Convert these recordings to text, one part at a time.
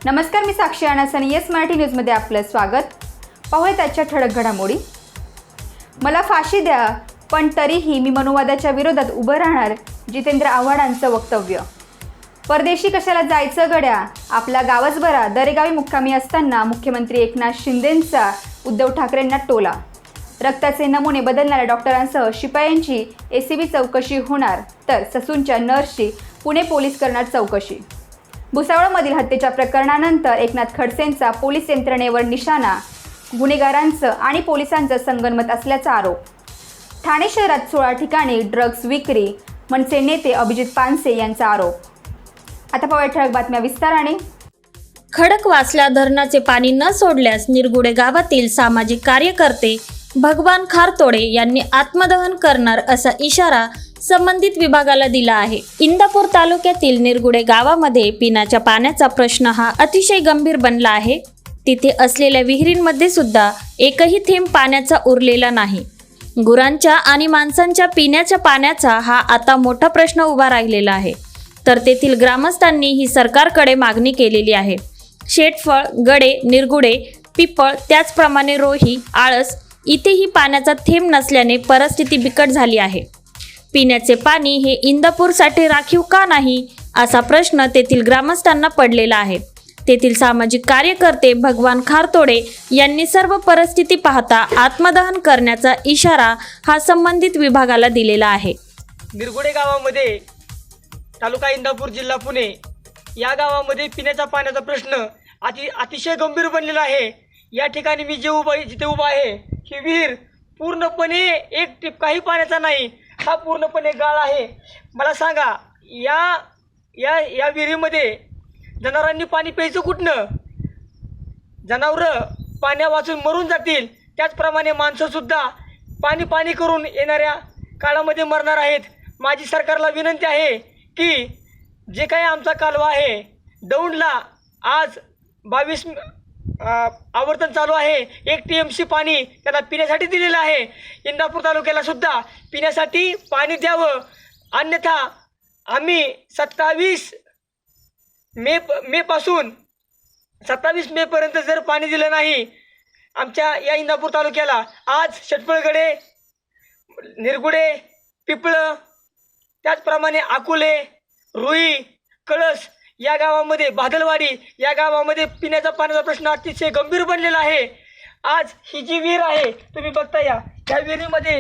नमस्कार, मी साक्षी अनास आणि येस मराठी न्यूजमध्ये आपलं स्वागत. पाहूया त्याच्या ठळक घडामोडी. मला फाशी द्या, पण तरीही मी मनुवादाच्या विरोधात उभं राहणार, जितेंद्र आव्हाडांचं वक्तव्य. परदेशी कशाला जायचं गड्या, आपला गावच बरा, दरेगावी मुक्कामी असताना मुख्यमंत्री एकनाथ शिंदेंचा उद्धव ठाकरेंना टोला. रक्ताचे नमुने बदलणाऱ्या डॉक्टरांसह शिपायांची एसीबी चौकशी होणार, तर ससूनच्या नर्सची पुणे पोलीस करणार चौकशी. भुसावळमधील हत्येच्या प्रकरणानंतर एकनाथ खडसेंचा पोलीस यंत्रणेवर निशाणा, गुन्हेगारांचं आणि पोलिसांचं संगनमत असल्याचा आरोप. ठाणे शहरात 16 ठिकाणी ड्रग्ज विक्री, मनसे नेते अभिजित पानसे यांचा आरोप. आता पाहूया ठळक बातम्या विस्ताराने. खडकवासला धरणाचे पाणी न सोडल्यास निरगुडे गावातील सामाजिक कार्यकर्ते भगवान खारतोडे यांनी आत्मदहन करणार असा इशारा संबंधित विभागाला दिला आहे. इंदापूर तालुक्यातील निरगुडे गावामध्ये पिण्याच्या पाण्याचा प्रश्न हा अतिशय गंभीर बनला आहे. तिथे असलेल्या विहिरींमध्ये सुद्धा एकही थेंब पाण्याचा उरलेला नाही. गुरांच्या आणि माणसांच्या पिण्याच्या पाण्याचा हा आता मोठा प्रश्न उभा राहिलेला आहे. तर तेथील ग्रामस्थांनी ही सरकारकडे मागणी केलेली आहे. शेटफळ, गडे, निरगुडे, पिपळ, त्याचप्रमाणे रोही, आळस इथेही पाण्याचा थेंब नसल्याने परिस्थिती बिकट झाली आहे. पिण्याचे पाणी हे इंदापूरसाठी राखीव का नाही, असा प्रश्न तेथील ग्रामस्थांना पडलेला आहे. तेथील सामाजिक कार्यकर्ते भगवान खारतोडे यांनी सर्व परिस्थिती पाहता आत्मदहन करण्याचा इशारा हा संबंधित विभागाला दिलेला आहे. निरगुडे गावामध्ये, तालुका इंदापूर, जिल्हा पुणे या गावामध्ये पिण्याच्या पाण्याचा प्रश्न अतिशय गंभीर बनलेला आहे. या ठिकाणी मी जिथे उभा आहे, ही विहीर पूर्णपणे एक टिपकाही पाण्याचा नाही, हा पूर्णपणे गाळ आहे. मला सांगा, या विहिरीमध्ये जनावरांनी पाणी प्यायचं कुठनं? जनावरं पाण्या वाचून मरून जातील, त्याचप्रमाणे माणसंसुद्धा पाणी करून येणाऱ्या काळामध्ये मरणार आहेत. माझी सरकारला विनंती आहे की जे काही आमचा कालवा आहे दौंडला, आज 22 आवर्तन चालू आहे. 1 TMC पाणी त्याला पिण्यासाठी दिलेलं आहे. इंदापूर तालुक्याला सुद्धा पिण्यासाठी पाणी द्यावं, अन्यथा आम्ही 27 मे पर्यंत जर पाणी दिलं नाही आमच्या या इंदापूर तालुक्याला, आज शेटफळगडे, निरगुडे, पिपळं, त्याचप्रमाणे आकुले, रुई, कळस या गावामध्ये, बादलवाडी या गावामध्ये पिण्याचा पाण्याचा प्रश्न अतिशय गंभीर बनलेला आहे. आज ही जी विहीर आहे तुम्ही बघता, या विहिरीमध्ये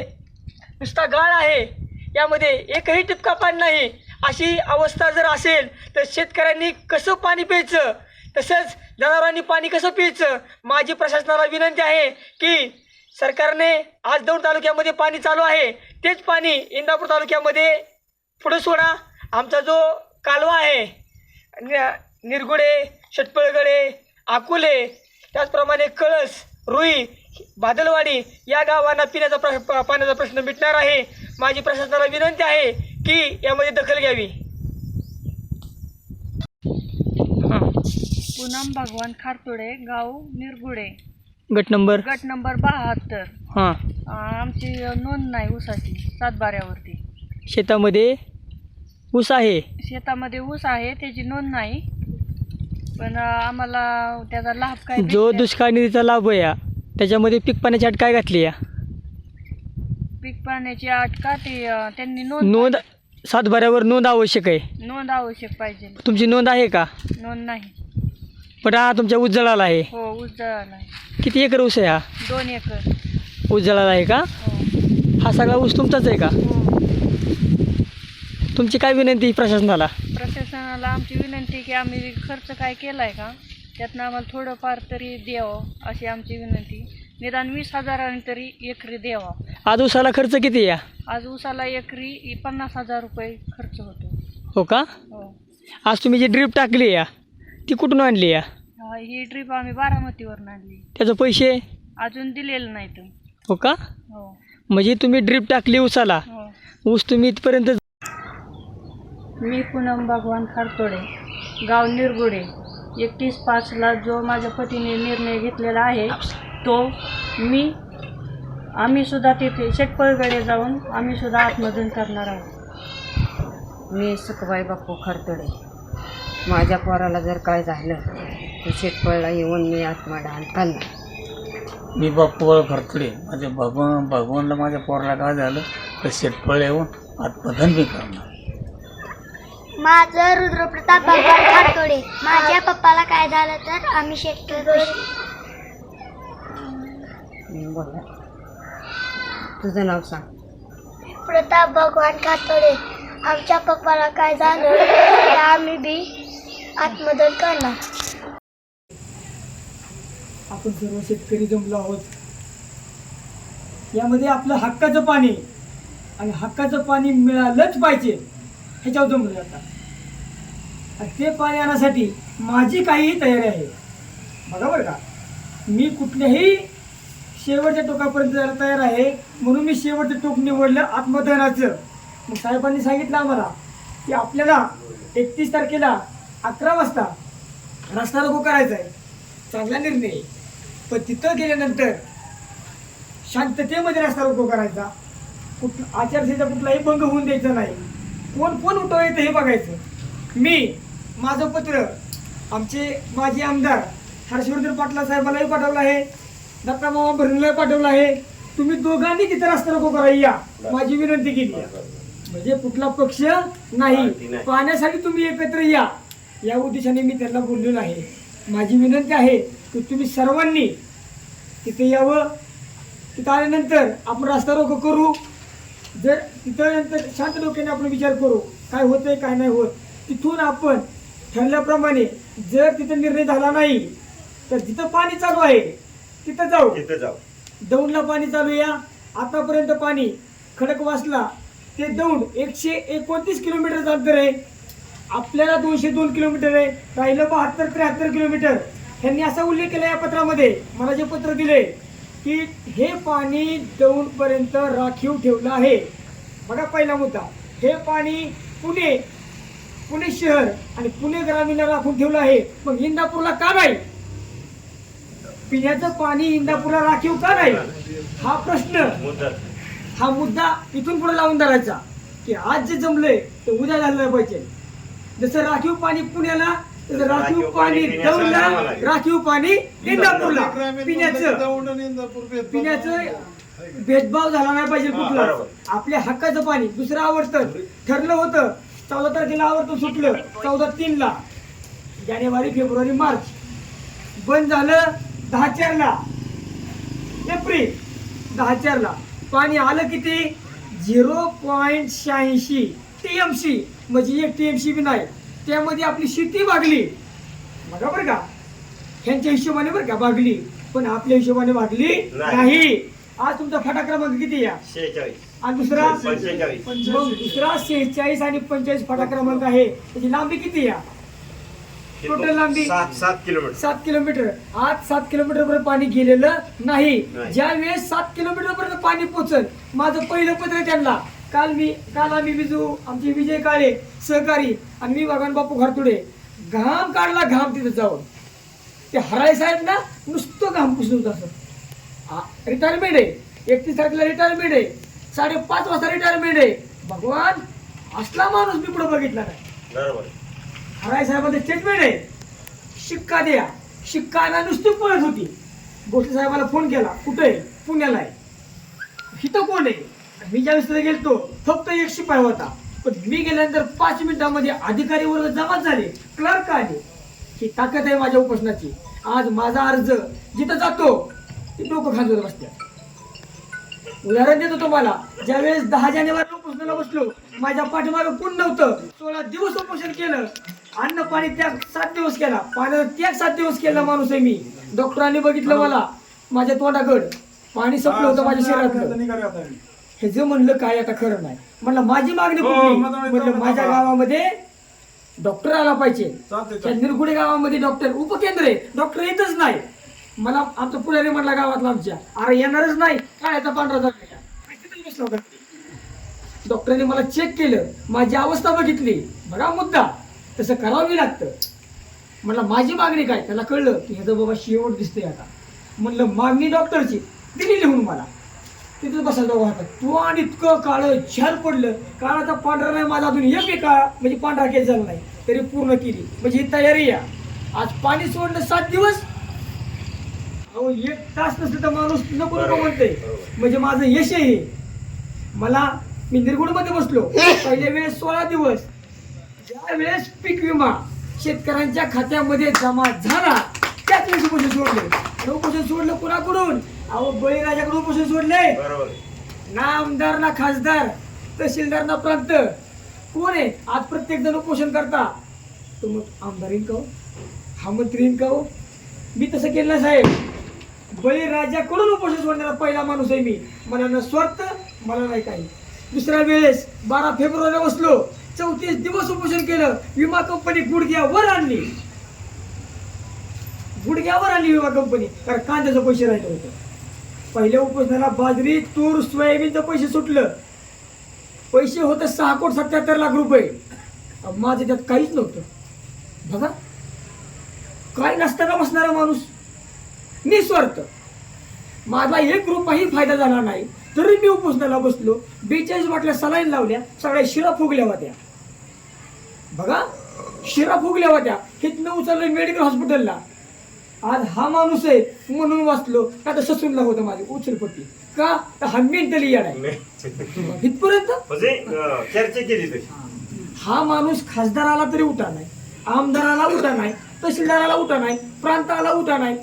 नुसता गाळ आहे, यामध्ये एकही टिपका पाणी नाही. अशी अवस्था जर असेल तर शेतकऱ्यांनी कसं पाणी प्यायचं, तसंच जनावरांनी पाणी कसं प्यायचं? माझी प्रशासनाला विनंती आहे की सरकारने आज दौंड तालुक्यामध्ये पाणी चालू आहे, तेच पाणी इंदापूर तालुक्यामध्ये पुढे सोडा. आमचा जो कालवा आहे निरगुडे, शेटफळगडे, आकुले, त्याचप्रमाणे कळस, रुई, बादलवाडी या गावांना पिण्याचा पाण्याचा प्रश्न मिटणार आहे. माझी प्रशासनाला विनंती आहे की यामध्ये दखल घ्यावी. पूनम भगवान खारतोडे, गाव निरगुडे, गट नंबर 72. आमची नोंद नाही ऊसाची, 7 बाऱ्यावरती. शेतामध्ये ऊस आहे, शेतामध्ये ऊस आहे, त्याची नोंद नाही, पण आम्हाला त्याचा लाभ काय? जो दुष्काळ निधीचा लाभ आहे त्याच्यामध्ये पीक पाण्याची अट काय घातली आहे? पीक पाण्याची अट का ते त्यांनी नोंद 7 बाऱ्यावर नोंद आवश्यक आहे. नोंद आवश्यक पाहिजे. तुमची नोंद आहे का? नोंद नाही. पण हा तुमच्या ऊस जळाला आहे. हो, ऊस जळाला आहे. किती एकर ऊस आहे हा? 2 एकर ऊस जळाला आहे का? हो. हा सगळा ऊस तुमचाच आहे का? हो. तुमची काय विनंती प्रशासनाला? प्रशासनाला आमची विनंती की आम्ही खर्च काय केला आहे का, त्यातनं आम्हाला थोडंफार तरी द्यावं, अशी आमची विनंती. निदान 20,000 तरी एकरी द्यावा. आज ऊसाला खर्च किती आहे? आज ऊसाला एकरी 50,000 रुपये खर्च होतो. हो का? हो. आज तुम्ही जी ड्रीप टाकली आहे ती कुठून आणली आहे? ही ड्रीप आम्ही बारामतीवरून आणली. त्याचे पैसे अजून दिलेलं नाही तर. हो का? हो. म्हणजे तुम्ही ड्रीप टाकली ऊसाला, हो. ऊस तुम्ही इथपर्यंत. मी पूनम भगवान खारतोडे, गाव निरगुडे, 31/5ला जो माझ्या पतीने निर्णय घेतलेला आहे तो आम्ही सुद्धा तिथे शेटफळगडे जाऊन आम्ही सुद्धा आत्मदहन करणार आहोत. मी सुखबाई बापू खरतोडे. माझ्या पोराला जर काय झालं ते शेतफळला येऊन मी आत्मदान करणार. मी बाप्पूबाळ खरकडे माझ्या भगवानला माझ्या पोराला काय झालं तर शेतफळ येऊन आत्मदान मी करणार. माझं रुद्रप्रताप भगवान खारतोडे. माझ्या पप्पाला काय झालं तर आम्ही शेतकरी. बोला, तुझं नाव सांग. प्रताप भगवान खारतोडे. आमच्या पप्पाला काय झालं तर आम्ही बी आत्मदान करणार. आपण सर्व शेतकरी जमलो आहोत. यामध्ये आपलं हक्काचं पाणी आणि हक्काचं पाणी मिळालंच पाहिजे ह्याच्यावर जमलं आता. आणि ते पाणी आणण्यासाठी माझी काहीही तयारी आहे. बघा बरं का, मी कुठल्याही शेवटच्या टोकापर्यंत जायला तयार आहे. म्हणून मी शेवटचं टोक निवडलं आत्मदहनाचं. मग साहेबांनी सांगितलं आम्हाला की आपल्याला 31 तारखेला 11 वाजता रस्ता रोको करायचा आहे. चांगला निर्णय आहे. पण तिथं गेल्यानंतर शांततेमध्ये रस्ता रोको करायचा. आचारसंहिता कुठलाही भंग होऊन द्यायचा नाही. कोण उठवायचं हे बघायचं. मी माझं पत्र आमचे माजी आमदार हर्षवर्धन पाटला साहेबांनाही पाठवलं आहे, दत्ता मामा भरणीलाही पाठवलं आहे. तुम्ही दोघांनी तिथं रस्ता रोको करायला या, माझी विनंती केली आहे. म्हणजे कुठला पक्ष नाही, पाहण्यासाठी तुम्ही एकत्र या उद्देशाने मी त्यांना बोललेलो आहे. माझी विनंती आहे की तुम्ही सर्वांनी तिथे यावं. तिथं आल्यानंतर आपण रस्ता रोको करू. जर तिथं नंतर शांत डोक्याने आपण विचार करू काय होतंय काय नाही होत. तिथून आपण ठरल्याप्रमाणे जर तिथं निर्णय झाला नाही तर जिथं पाणी चालू आहे तिथं जाऊ. दौंडला पाणी चालू या. आतापर्यंत पाणी खडकवासला ते दौंड 129 किलोमीटरचं अंतर आहे. आपल्याला 202 किलोमीटर आहे. राहिलं 72-73 किलोमीटर. ह्यांनी असा उल्लेख केला या पत्रामध्ये, मला जे पत्र दिले की हे पाणी दौंडपर्यंत राखीव ठेवलं आहे. बघा पहिला मुद्दा, हे पाणी पुणे शहर आणि पुणे ग्रामीणला राखून ठेवलं आहे. मग इंदापूरला का नाही? पिण्याचं पाणी इंदापूरला राखीव का नाही हा प्रश्न, हा मुद्दा इथून पुढे लावून धरायचा की आज जे जमलंय ते उद्या झालं पाहिजे. जसं राखीव पाणी पुण्याला, तसं राखीव पाणी दौंडला, राखीव पाणी इंदापूरला. पिण्याचं भेदभाव झाला नाही पाहिजे कुठला. आपल्या हक्काचं पाणी दुसरं आवर्तन ठरलं होतं. 14 तारखेला आवर्तन सुटलं, 14/3ला. जानेवारी फेब्रुवारी मार्च बंद झालं 10/4ला. एप्रिल 10/4ला पाणी आलं किती? 0.86 TMC, म्हणजे 1 TMC बी नाही. त्यामध्ये आपली शेती भागली. बघा बरं का, ह्यांच्या हिशोबाने बरं का भागली, पण आपल्या हिशोबाने भागली नाही. आज तुमचा फाटा क्रमांक किती या? 46 आणि दुसरा 45. मग दुसरा 46 आणि 45 फाटा क्रमांक आहे. त्याची लांबी किती या? टोटल लांबी 7 किलोमीटर. 7 किलोमीटर. आज 7 किलोमीटर पर्यंत पाणी गेलेलं नाही. ज्या वेळेस 7 किलोमीटर पर्यंत पाणी पोचल, माझं पहिलं पत्र आहे त्यांना. काल आम्ही विजू, आमचे विजय काळे सहकारी आणि मी भगवान बापू खारतोडे घाम काढला. घाम तिथं जाऊन ते हराय साहेब ना नुसतं घाम पुसत असं. रिटायरमेंट आहे, 31 तारखेला रिटायरमेंट आहे, 5:30 वाजता रिटायरमेंट आहे. भगवान असला माणूस मी पुढे बघितला नाही. बरोबर. हराय साहेबांचं स्टेटमेंट आहे, शिक्का द्या. शिक्का आणा नुसती पळत होती. भोसले साहेबाला फोन केला, कुठे आहे? पुण्याला आहे. इथं कोण आहे? मी ज्यावेळेस तिथे गेलतो फक्त 1 शिपाई होता. पण मी गेल्यानंतर 5 मिनिटांमध्ये अधिकारी वर्ग जमाच झाले, क्लर्क आले. ही ताकद आहे माझ्या उपोषणाची. आज माझा अर्ज जिथं जातो ते डोकं खांदून बसतात. उदाहरण देतो तुम्हाला, ज्यावेळेस 10 जानेवारीला उपोषणाला बसलो, माझ्या पाठीमागं कोण नव्हतं. 16 दिवस उपोषण केलं. अन्न पाणी त्याग 7 दिवस केला. पाण्याचा त्याग 7 दिवस केला माणूस आहे मी. डॉक्टरांनी बघितलं मला, माझ्या तोंडाकड पाणी संपलं होतं माझ्या शरीरातलं. हे जे म्हणलं काय आता खरं नाही. म्हणलं माझी मागणी कुठली? म्हणलं माझ्या गावामध्ये डॉक्टर आला पाहिजे. त्या निरगुडे गावामध्ये डॉक्टर उपकेंद्र आहे, डॉक्टर येतच नाही. मला आमचा पुढारी म्हणला गावातला आमच्या, अरे येणारच नाही, काय याचा पांढरा बसला होता. डॉक्टरने मला चेक केलं, माझी अवस्था बघितली. बघा मुद्दा, तसं करावी लागतं. म्हणलं माझी मागणी काय? त्याला कळलं की ह्याचं बाबा शेवट दिसतंय आता. म्हणलं मागणी डॉक्टरची दिली लिहून मला. तिथंच बसायला होता तो. आणि इतकं काळं झाल पडलं, काळाचा पांढरा नाही माझा अजून एक काळा म्हणजे पांढरा केस झाला नाही तरी पूर्ण केली. म्हणजे ही तयारी या. आज पाणी सोडणं 7 दिवस. अहो 1 तास नसलं तर माणूस नको नको म्हणते. म्हणजे माझं यश आहे हे. मी निरगुडमध्ये बसलो पहिल्या वेळेस 16 दिवस. ज्या वेळेस पीक विमा शेतकऱ्यांच्या खात्यामध्ये जमा झाला त्याच वेळेस उपोषण सोडले. आणि उपोषण सोडलं कुणाकडून? अहो बळीराजाकडून उपोषण सोडले. ना आमदार ना खासदार तहसीलदार ना प्रांत कोण आहे? आज प्रत्येक जण उपोषण करता. तो मग आमदारीन का हो? हा मंत्रीन का हो? मी तसं केलं नाही साहेब. बळीराजाकडून उपोषण सोडणारा पहिला माणूस आहे मी. मला न स्वार्थ मला नाही काही. दुसऱ्या वेळेस 12 फेब्रुवारीला बसलो 34 दिवस उपोषण केलं. विमा कंपनी गुडघ्यावर आणली विमा कंपनी. कारण कांद्याचं पैसे राहिलं होतं. पहिल्या उपोषणाला बाजरी तूर सोयाबीनचं पैसे सुटलं. पैसे होते 6,77,00,000 रुपये. माझं त्यात काहीच नव्हतं. बघा काय नसताना बसणारा माणूस निस्वार्थ. माझा 1 रुपयाही फायदा झाला नाही तरी मी उपोषणाला बसलो. 42 बाटल्या सलाईन लावल्या. सगळ्या शिरा फुगल्या होत्या. बघा शिरा फुगल्या होत्या. हिथनं उचललं मेडिकल हॉस्पिटलला. आज हा माणूस आहे म्हणून वाचलो. का तर ससूनला होतं माझी उचलपट्टी. का तर हा मेंटली येणार इथपर्यंत चर्चा केली. हा माणूस खासदाराला तरी उठा नाही, आमदाराला उठा नाही, तहसीलदाराला उठा नाही, प्रांताला उठा नाही,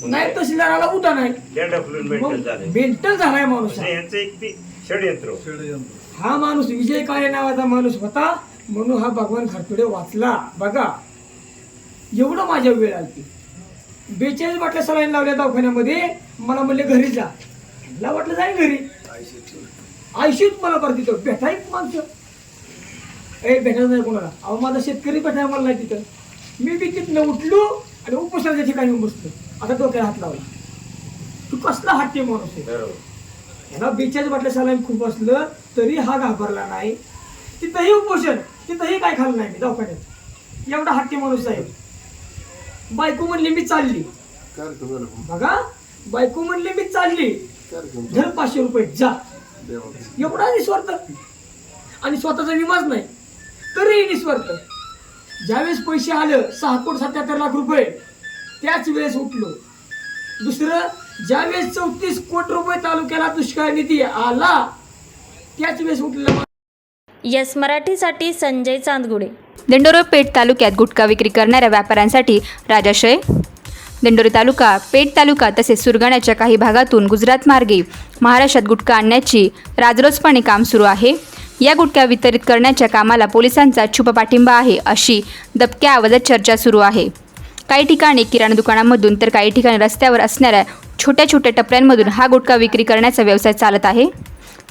नाही तहसीलदाराला उठा नाही. मेंटल झालाय माणूस. हा माणूस विजय काळे नावाचा माणूस होता म्हणून हा भगवान खारतोडे वाचला. बघा एवढं माझ्या वेळ आली. 42 बाटल्या सलाईन लावल्या दवाखान्यामध्ये. मला म्हणले घरी जा. मला वाटलं जाईल घरी. आयुष्यात मला परत तिथं भेटाय माणसं भेटायचं नाही कोणाला. अहो माझा शेतकरी भेटाय मला नाही तिथं. मी बी तिथनं उठलो आणि उपोषणाच्या ठिकाणी बसलो. आता डोक्याला हात लावला. तू कसला हट्टी माणूस आहे. ह्याला 42 बाटल्या सलाईन खूप असलं तरी हा घाबरला नाही. तिथंही उपोषण तिथंही काय खाल्लं नाही मी दवाखान्यात. एवढा हट्टी माणूस आहे. बायको म्हणली मी चालली. बघा बायको म्हणली मी चालली. धर 500 रुपये जा. एवढा निस्वार्थ. आणि स्वतःचा विमाच नाही तरीही निस्वार्थ. ज्यावेळेस पैसे आलं 6,77,00,000 रुपये त्याच वेळेस उठलो. दुसरं ज्यावेळेस 34 कोटी रुपये तालुक्याला दुष्काळ निधी आला त्याच वेळेस उठलं. यस मराठीसाठी संजय चांदगुडे. दिंडोरी पेठ तालुक्यात गुटखा विक्री करणाऱ्या व्यापाऱ्यांसाठी राजाशय. दिंडोरी तालुका, पेठ तालुका तसेच सुरगाण्याच्या काही भागातून गुजरात मार्गे महाराष्ट्रात गुटखा आणण्याची राजरोसपणे काम सुरू आहे. या गुटखा वितरित करण्याच्या कामाला पोलिसांचा छुपा पाठिंबा आहे अशी दबक्या आवाजात चर्चा सुरू आहे. काही ठिकाणी किराणा दुकानांमधून तर काही ठिकाणी रस्त्यावर असणाऱ्या छोट्या छोट्या टपऱ्यांमधून हा गुटखा विक्री करण्याचा व्यवसाय चालत आहे.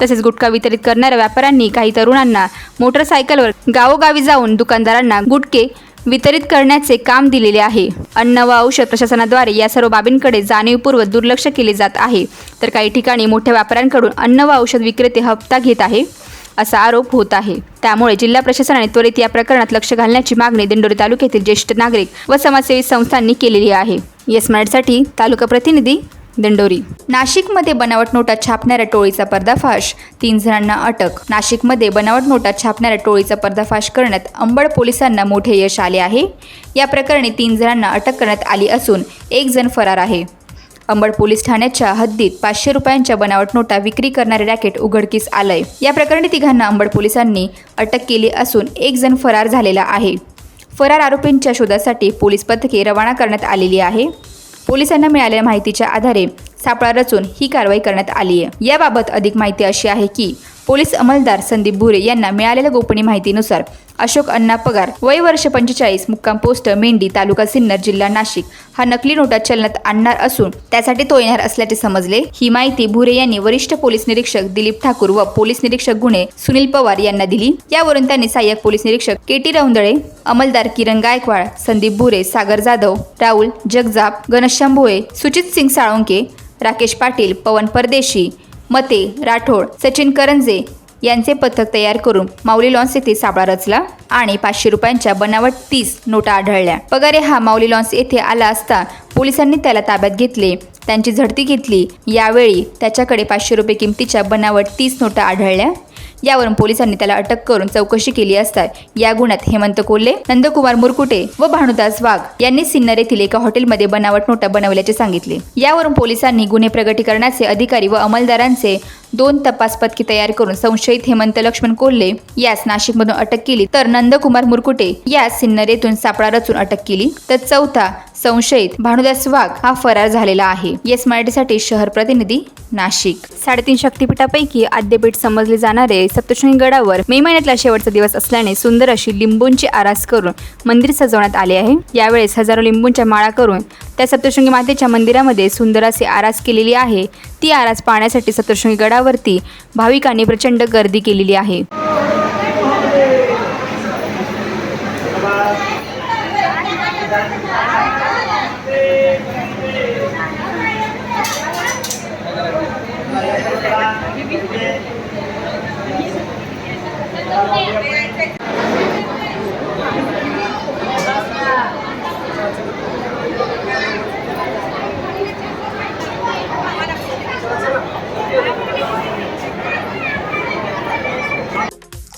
तसेच गुटखा वितरित करणाऱ्या व्यापाऱ्यांनी काही तरुणांना मोटरसायकलवर गावोगावी जाऊन दुकानदारांना गुटखे वितरित करण्याचे काम दिलेले आहे. अन्न व औषध प्रशासनाद्वारे या सर्व बाबींकडे जाणीवपूर्वक दुर्लक्ष केले जात आहे. तर काही ठिकाणी मोठ्या व्यापाऱ्यांकडून अन्न व औषध विक्रेते हप्ता घेत आहे असा आरोप होत आहे. त्यामुळे जिल्हा प्रशासनाने त्वरित या प्रकरणात लक्ष घालण्याची मागणी दिंडोरी तालुक्यातील ज्येष्ठ नागरिक व समाजसेवी संस्थांनी केलेली आहे. येस मराठीसाठी तालुका प्रतिनिधी दिंडोरी. नाशिकमध्ये बनावट नोटा छापणाऱ्या टोळीचा पर्दाफाश, 3 जणांना अटक. नाशिकमध्ये बनावट नोटा छापणाऱ्या टोळीचा पर्दाफाश करण्यात अंबड पोलिसांना मोठे यश आले आहे. या प्रकरणी 3 जणांना अटक करण्यात आली असून 1 जण फरार आहे. अंबड पोलीस ठाण्याच्या हद्दीत 500 रुपयांच्या बनावट नोटा विक्री करणारे रॅकेट उघडकीस आलंय. या प्रकरणी 3 अंबड पोलिसांनी अटक केली असून 1 जण फरार झालेला आहे. फरार आरोपींच्या शोधासाठी पोलीस पथके रवाना करण्यात आलेली आहे. पोलिसांना मिळालेल्या माहितीच्या आधारे सापळा रचून ही कारवाई करण्यात आली आहे. याबाबत अधिक माहिती अशी आहे की पोलीस अंमलदार संदीप भुरे यांना मिळालेल्या गोपनीय माहितीनुसार अशोक अण्णा पगार, वय वर्ष 45, मुक्काम पोस्ट मेंढी, तालुका सिन्नर, जिल्हा नाशिक हा नकली नोटा चलनात आणणार असून त्यासाठी तो येणार असल्याचे समजले. ही माहिती भुरे यांनी वरिष्ठ पोलीस निरीक्षक दिलीप ठाकूर व पोलीस निरीक्षक गुन्हे सुनील पवार यांना दिली. यावरून त्यांनी सहाय्यक पोलीस निरीक्षक के.टी. रौंदळे, अंमलदार किरण गायकवाड, संदीप भुरे, सागर जाधव, राहुल जगजाप, घनश्याम भोये, सुचित सिंग साळुंके, राकेश पाटील, पवन परदेशी, मते राठोड, सचिन करंजे यांचे पथक तयार करून माऊली लॉन्स येथे सापळा रचला आणि 500 रुपयांच्या बनावट 30 नोटा आढळल्या. पगारे हा माऊली लॉन्स येथे आला असता पोलिसांनी त्याला ताब्यात घेतले, त्यांची झडती घेतली. यावेळी त्याच्याकडे 500 रुपये किमतीच्या बनावट 30 नोटा आढळल्या. यावरून पोलिसांनी त्याला अटक करून चौकशी केली असता या गुन्ह्यात हेमंत कोल्हे, नंदकुमार मुरकुटे व भानुदास वाघ यांनी सिन्नर येथील एका हॉटेलमध्ये बनावट नोटा बनवल्याचे सांगितले। यावरून पोलिसांनी गुन्हे प्रगटीकरणाचे अधिकारी व अंमलदारांचे 2 तपास पथके तयार करून संशयित हेमंत लक्ष्मण कोल्हे यास नाशिकमधून अटक केली, तर नंदकुमार मुरकुटे यास सिन्नर येथून सापळा रचून अटक केली, तर चौथा संशयित भानुदास वाघ हा फरार झालेला आहे। येस मराठीसाठी शहर प्रतिनिधी नाशिक। 3.5 शक्तिपीठापैकी आद्यपीठ समजले जाणारे सप्तशृंगी गडावर मे महिन्यातला शेवटचा दिवस असल्याने सुंदर अशी लिंबूंची आरास करून मंदिर सजवण्यात आले आहे। यावेळेस हजारो लिंबूंच्या माळा करून त्या सप्तशृंगी मातेच्या मंदिरामध्ये सुंदर अशी आरास केलेली आहे। ती आरास पाहण्यासाठी सप्तशृंगी गडावरती भाविकांनी प्रचंड गर्दी केलेली आहे।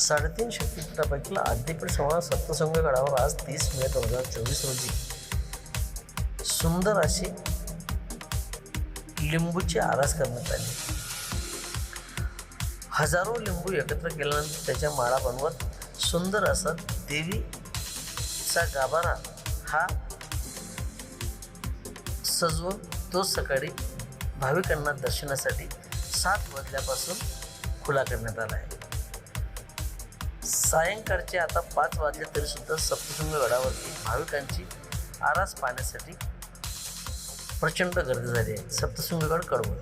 साडेतीन शक्तिपीठापैकी आद्यपीठ समाज सप्तशृंग गडावर आज 30 मे 2024 रोजी सुंदर अशी लिंबूची आरास करण्यात आली। हजारो लिंबू एकत्र केल्यानंतर त्याच्या माळा बनवत सुंदर असा देवीचा गाभारा हा सजवून तो सकाळी भाविकांना दर्शनासाठी 7 वाजल्यापासून खुला करण्यात आला आहे। सायंकाळचे आता 5 वाजले तरी सुद्धा सप्तशृंगी गडावरती भाविकांची आरास पाहण्यासाठी प्रचंड गर्दी झाली आहे। सप्तशृंगी गड कडवळ।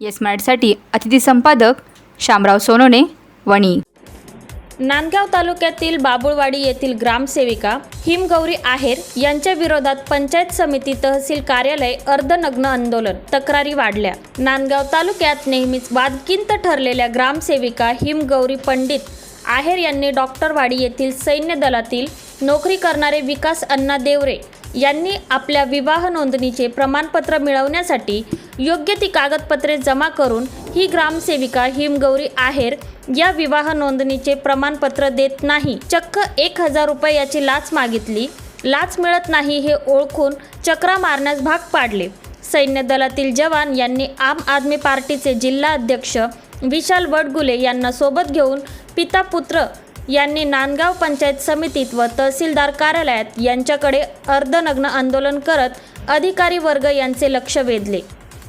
येस मराठीसाठी अतिथी संपादक शामराव सोनोने, वणी। नांदगाव तालुक्यातील बाबुळवाडी येथील ग्रामसेविका हिमगौरी आहेर यांच्या विरोधात पंचायत समिती तहसील कार्यालय अर्धनग्न आंदोलन। तक्रारी वाढल्या। नांदगाव तालुक्यात नेहमीच वादकिंत ठरलेल्या ग्रामसेविका हिमगौरी पंडित आहेर यांनी डॉक्टरवाडी येथील सैन्य दलातील नोकरी करणारे विकास अण्णा देवरे यांनी आपल्या विवाह नोंदणीचे प्रमाणपत्र मिळवण्यासाठी योग्य ती कागदपत्रे जमा करून ही ग्रामसेविका हिमगौरी आहेर या विवाह नोंदणीचे प्रमाणपत्र देत नाही, चक्क 1000 रुपये याची लाच मागितली। लाच मिळत नाही हे ओळखून चक्रा मारण्यास भाग पाडले। सैन्य दलातील जवान यांनी आम आदमी पार्टीचे जिल्हा अध्यक्ष विशाल वडगुले यांना सोबत घेऊन पिता पुत्र यांनी नांदगाव पंचायत समितीत व तहसीलदार कार्यालयात यांच्याकडे अर्धनग्न आंदोलन करत अधिकारी वर्ग यांचे लक्ष वेधले।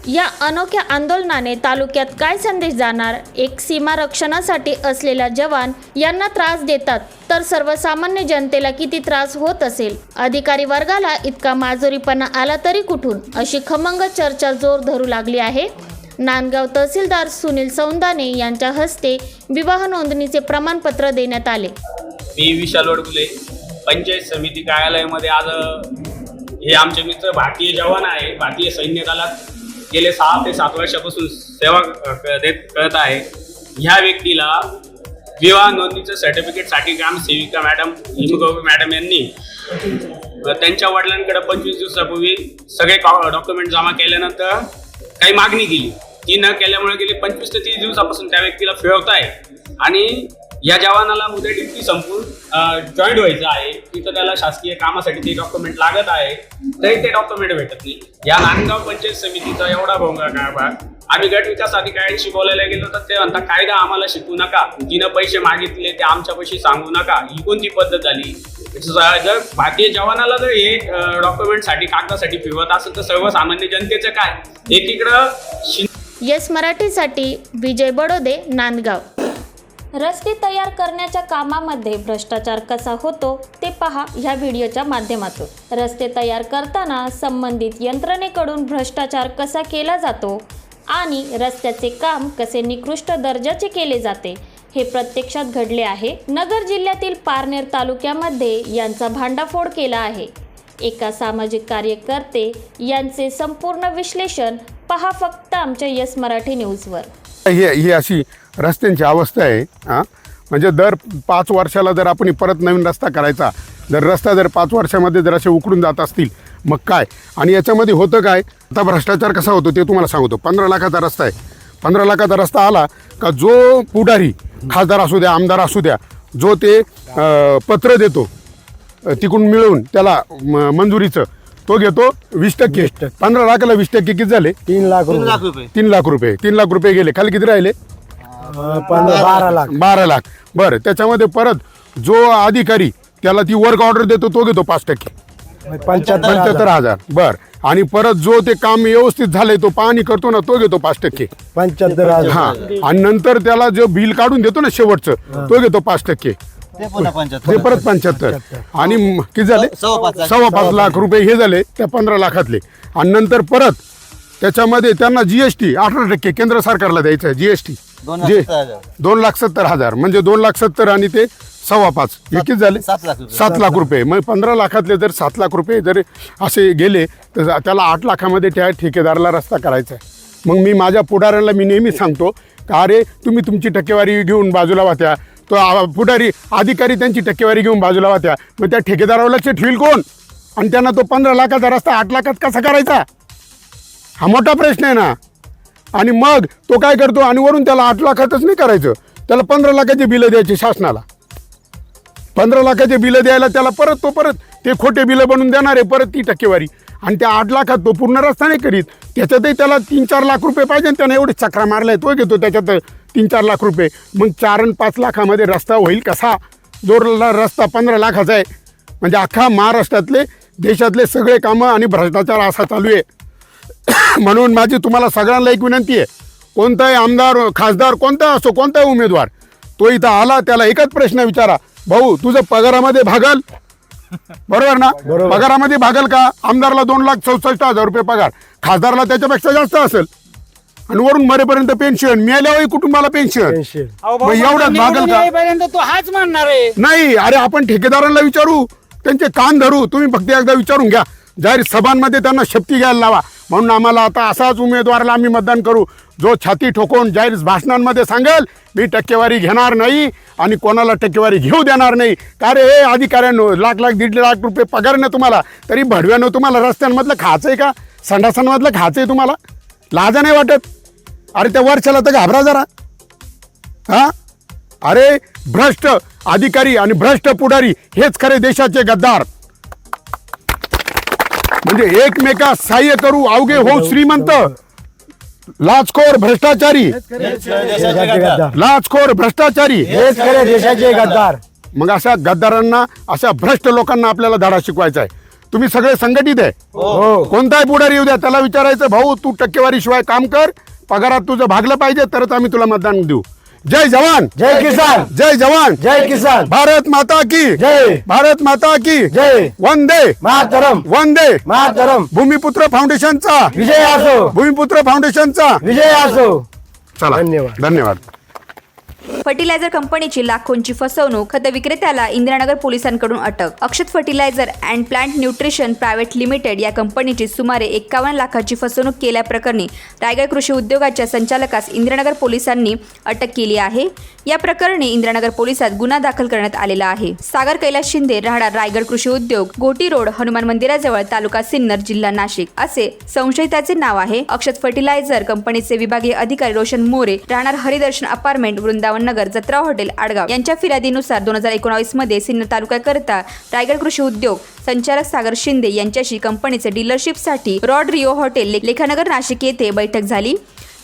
या अनोख्या आंदोलनाने तालुक्यात काय संदेश जाणार? एक सीमा रक्षणासाठी असलेल्या जवान यांना त्रास देतात तर सर्वसामान्य जनतेला किती त्रास होत असेल? अधिकारी वर्गाला इतका माजुरीपणा आला तरी कुठून, अशी खमंग चर्चा जोर धरू लागली आहे। नांदगाव तहसीलदार सुनील सौंदाने यांच्या हस्ते विवाह नोंदणीचे प्रमाणपत्र देण्यात आले। मी विशाल वडगुले, पंचायत समिती कार्यालयामध्ये आज हे आमचे मित्र भारतीय जवान आहे, भारतीय सैन्य दलात गेले 6 ते 7 वर्षापासून सेवा करत आहे। ह्या व्यक्तीला विवाह नोंदणीचं सर्टिफिकेटसाठी ग्रामसेविका मॅडम हिमगौरी मॅडम यांनी त्यांच्या वडिलांकडे 25 दिवसापूर्वी सगळे डॉक्युमेंट जमा केल्यानंतर काही मागणी केली, ती न केल्यामुळे गेली 25 ते 30 दिवसापासून त्या व्यक्तीला फिरवताय आणि या जवानाला उद्या ड्युटी संपून जॉईंट व्हायचं आहे, तिथं त्याला शासकीय कामासाठी ते डॉक्युमेंट लागत आहे, तरी ते डॉक्युमेंट भेटत नाही। या नांदगाव पंचायत समितीचा एवढा भोंगा कारभार। आम्ही गट विकास अधिकाऱ्यांशी बोलायला गेलो तर ते म्हणतात कायदा आम्हाला शिकवू नका, जिनं पैसे मागितले ते आमच्या पैसे सांगू नका। ही कोणती पद्धत झाली? जर भारतीय जवानाला जर हे डॉक्युमेंटसाठी कागदासाठी फिरवत असेल तर सर्वसामान्य जनतेचं काय? एकीकडं येस मराठीसाठी विजय बडोदे, नांदगाव. रस्ते तयार करण्याच्या कामामध्ये भ्रष्टाचार कसा होतो ते पहा ह्या व्हिडिओच्या माध्यमातून. रस्ते तयार करताना संबंधित यंत्रणेकडून भ्रष्टाचार कसा केला जातो आणि रस्त्याचे काम कसे निकृष्ट दर्जाचे केले जाते हे प्रत्यक्षात घडले आहे. नगर जिल्ह्यातील पारनेर तालुक्यामध्ये यांचा भांडाफोड केला आहे. एका सामाजिक कार्यकर्ते यांचे संपूर्ण विश्लेषण पहा फक्त आमच्या येस मराठी न्यूजवर. ही अशी रस्त्यांची अवस्था आहे. म्हणजे दर 5 वर्षाला जर आपण परत नवीन रस्ता करायचा, जर रस्ता जर 5 वर्षामध्ये जर असे उकडून जात असतील मग काय. आणि याच्यामध्ये होतं काय, आता भ्रष्टाचार कसा होतो ते तुम्हाला सांगतो. 15 लाखाचा रस्ता आहे. 15 लाखाचा रस्ता आला का जो पुढारी, खासदार असू द्या, आमदार असू द्या, जो ते पत्र देतो तिकडून मिळवून त्याला मंजुरीचं, तो घेतो 20%. 15 लाखाला 20% किती झाले? 3 लाख रुपये. 3 लाख रुपये. 3 लाख रुपये गेले. खाली किती राहिले? 12 लाख. 12 लाख. बरं, त्याच्यामध्ये परत जो अधिकारी त्याला ती वर्क ऑर्डर देतो तो घेतो 5%, 75,000. बरं, आणि परत जो ते काम व्यवस्थित झालंय तो पाहणी करतो ना तो घेतो 5%, 75,000. हा. आणि नंतर त्याला जो बिल काढून देतो ना शेवटचं तो घेतो 5%, ते परत 75. आणि किती झाले? 5.25 लाख रुपये हे झाले त्या 15 लाखातले. आणि नंतर परत त्याच्यामध्ये त्यांना GST 18% केंद्र सरकारला द्यायचं आहे. GST 2,70,000 म्हणजे 2,70,000 आणि ते 5.25 हे किती झाले? 7 लाख रुपये. मग 15 लाखातले जर 7 लाख रुपये जर असे गेले तर त्याला 8 लाखामध्ये त्या ठेकेदाराला रस्ता करायचा आहे. मग मी माझ्या पुढाऱ्यांना मी नेहमीच सांगतो का अरे तुम्ही तुमची टक्केवारी घेऊन बाजूला वात्या, तो पुढारी अधिकारी त्यांची टक्केवारी घेऊन बाजूला वात्या, मग त्या ठेकेदाराला लक्ष ठेवील कोण? आणि त्यांना तो 15 लाखाचा रस्ता 8 लाखात कसा करायचा, हा मोठा प्रश्न आहे ना. आणि मग तो काय करतो, आणि वरून त्याला 8 लाखातच नाही करायचं, त्याला 15 लाखाची बिलं द्यायची शासनाला. 15 लाखाचे बिलं द्यायला त्याला परत ते खोटे बिलं बनवून देणार आहे, परत ती टक्केवारी. आणि त्या 8 लाखात तो पूर्ण रस्ता नाही करीत, त्याच्यातही त्याला 3-4 लाख रुपये पाहिजे. त्याने एवढे चक्रा मारलाय, तो घेतो त्याच्यात 3-4 लाख रुपये. मग 4 आणि 5 लाखामध्ये रस्ता होईल कसा? जो रस्ता 15 लाखाचा आहे. म्हणजे अख्खा महाराष्ट्रातले देशातले सगळे कामं आणि भ्रष्टाचार असा चालू आहे. म्हणून माझी तुम्हाला सगळ्यांना एक विनंती आहे, कोणताही आमदार, खासदार, कोणता असो, कोणताही उमेदवार तो इथं आला त्याला एकच प्रश्न विचारा, भाऊ तुझं पगारामध्ये भागल? बरोबर ना? पगारामध्ये भागल का? आमदारला 2,64,000 रुपये पगार, खासदारला त्याच्यापेक्षा जास्त असेल. आणि वरून मरेपर्यंत पेन्शन, मिळाल्यावर कुटुंबाला पेन्शन. मग एवढंच भागल का? तो हाच म्हणणार आहे. नाही, अरे आपण ठेकेदारांना विचारू, त्यांचे कान धरू. तुम्ही फक्त एकदा विचारून घ्या, जाहीर सभांमध्ये त्यांना शपथी घ्यायला लावा. म्हणून आम्हाला आता असाच उमेदवाराला आम्ही मतदान करू जो छाती ठोकून जाहीर भाषणांमध्ये सांगेल मी टक्केवारी घेणार नाही आणि कोणाला टक्केवारी घेऊ देणार नाही. का रे हे अधिकाऱ्यांनो, लाख 1.5 लाख रुपये पगार ना तुम्हाला, तरी भडव्यानं तुम्हाला रस्त्यांमधलं खायचं आहे का? संडासांमधलं खायचं आहे तुम्हाला? लाजा नाही वाटत? अरे त्या वर्षाला तर घाबरा जरा. हा, अरे भ्रष्ट अधिकारी आणि भ्रष्ट पुढारी हेच खरे देशाचे गद्दार. म्हणजे एकमेकास सहाय्य करू अवघे हो श्रीमंत, लाचखोर भ्रष्टाचारी, लाचखोर भ्रष्टाचारी हेच खरे देशाचे गद्दार. मग अशा गद्दारांना, अशा भ्रष्ट लोकांना आपल्याला धडा शिकवायचा आहे. तुम्ही सगळे संघटित आहे. कोणताही पुढारी येऊ द्या, त्याला विचारायचं भाऊ तू टक्केवारी शिवाय काम कर, पगारात तुझं भागलं पाहिजे तरच आम्ही तुला मतदान देऊ. जय जवान जय किसान, जय जवान जय किसान, भारत माता की जय, भारत माता की जय, वंदे मातरम, वंदे मातरम. भूमिपुत्र फाउंडेशनचा विजय असो, भूमिपुत्र फाउंडेशनचा विजय असो. चला, धन्यवाद. धन्यवाद. फर्टिलायझर कंपनीची लाखोंची फसवणूक, खत विक्रेत्याला इंदिरानगर पोलिसांकडून अटक. Akshat fertilizer and plant nutrition private limited या कंपनीची सुमारे 51 लाखाची फसवणूक केल्याप्रकरणी रायगड कृषी उद्योगाच्या संचालकास इंदिरानगर पोलिसांनी अटक केली आहे. या प्रकरणी इंदिरानगर पोलिसात गुन्हा दाखल करण्यात आलेला आहे. सागर कैलास शिंदे, राहणार रायगड कृषी उद्योग, गोटी रोड, हनुमान मंदिराजवळ, तालुका सिन्नर, जिल्हा नाशिक असे संशयिताचे नाव आहे. अक्षत फर्टिलायझर कंपनीचे विभागीय अधिकारी रोशन मोरे, राहणार हरिदर्शन अपार्टमेंट, वृंदावन नगर, जत्रा हॉटेल, आडगाव यांच्या फिर्यादीनुसार 2019 मध्ये सिन्नर तालुक्याकरता रायगड कृषी उद्योग संचालक सागर शिंदे यांच्याशी कंपनीचे डीलरशिपसाठी rod Rio hotel, Lekhanagar, Nashik येथे बैठक झाली.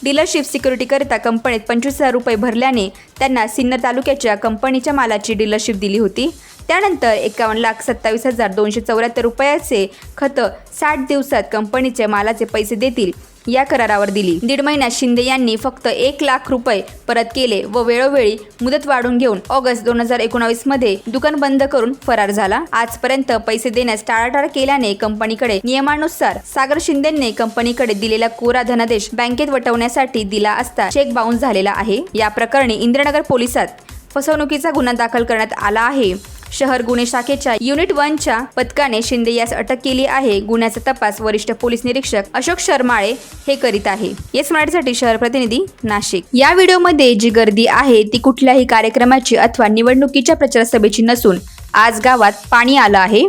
डीलरशिप सिक्युरिटीकरिता कंपनीत 25,000 रुपये भरल्याने त्यांना सिन्नर तालुक्याच्या कंपनीच्या मालाची डीलरशिप दिली होती. त्यानंतर 51,27,274 रुपयाचे खतं 60 दिवसात कंपनीच्या मालाचे पैसे देतील या करारावर दिली. 1.5 महिन्यात शिंदे यांनी फक्त 1 लाख रुपये परत केले व वेळोवेळी मुदत वाढून घेऊन ऑगस्ट 2019 मध्ये दुकान बंद करून फरार झाला. आजपर्यंत पैसे देण्यास टाळाटाळ केल्याने कंपनीकडे नियमानुसार सागर शिंदेंनी कंपनीकडे दिलेला कोरा धनादेश बँकेत वटवण्यासाठी दिला असता चेक बाउन्स झालेला आहे. या प्रकरणी इंद्रनगर पोलिसात फसवणुकीचा गुन्हा दाखल करण्यात आला आहे. शहर गुन्हे शाखेच्या युनिट 1च्या पथकाने शिंदे यास अटक केली आहे. गुन्ह्याचा तपास वरिष्ठ पोलीस निरीक्षक अशोक शर्माळे हे करीत आहे. येस मराठीसाठी शहर प्रतिनिधी नाशिक. या व्हिडिओमध्ये जी गर्दी आहे ती कुठल्याही कार्यक्रमाची अथवा निवडणुकीच्या प्रचार सभेची नसून आज गावात पाणी आलं आहे.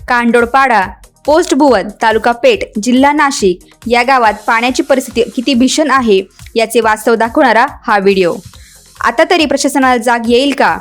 कांडोळपाडा, पोस्ट भुवन, तालुका पेठ, जिल्हा नाशिक या गावात पाण्याची परिस्थिती किती भीषण आहे याचे वास्तव दाखवणारा हा व्हिडिओ. आता तरी प्रशासनाला जाग येईल का?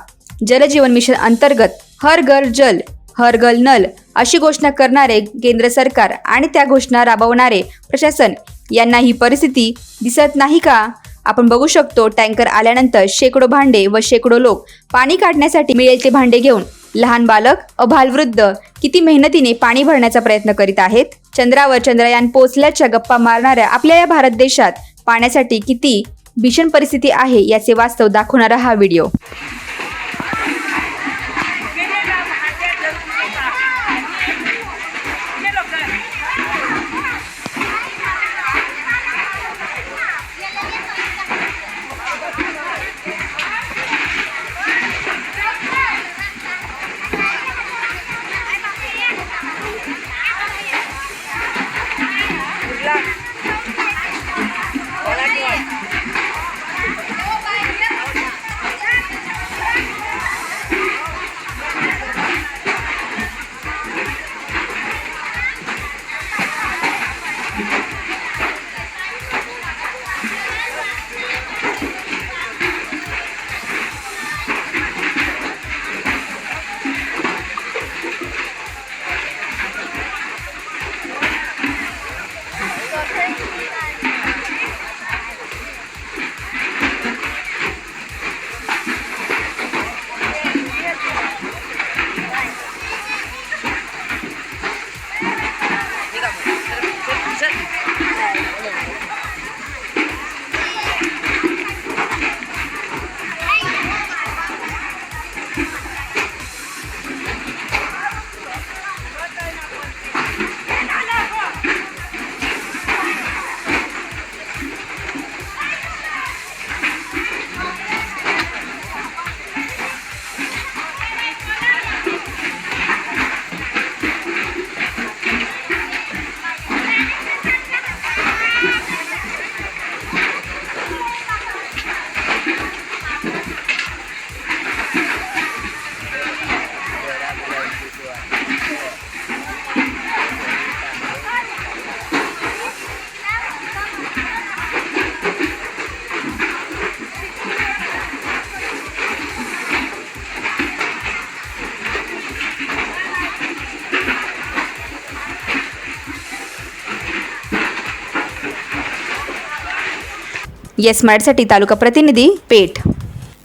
जलजीवन मिशन अंतर्गत हर घर जल हर घर नल अशी घोषणा करणारे केंद्र सरकार आणि त्या घोषणा राबवणारे प्रशासन यांना ही परिस्थिती दिसत नाही का? आपण बघू शकतो टँकर आल्यानंतर शेकडो भांडे व शेकडो लोक पाणी काढण्यासाठी मिळेल ते भांडे घेऊन लहान बालक अबालवृद्ध किती मेहनतीने पाणी भरण्याचा प्रयत्न करीत आहेत. चंद्रावर चंद्रयान पोहोचल्याच्या गप्पा मारणाऱ्या आपल्या या भारत देशात पाण्यासाठी किती भीषण परिस्थिती आहे याचे वास्तव दाखवणारा हा व्हिडिओ. येस मराठीसाठी तालुका प्रतिनिधी पेठ.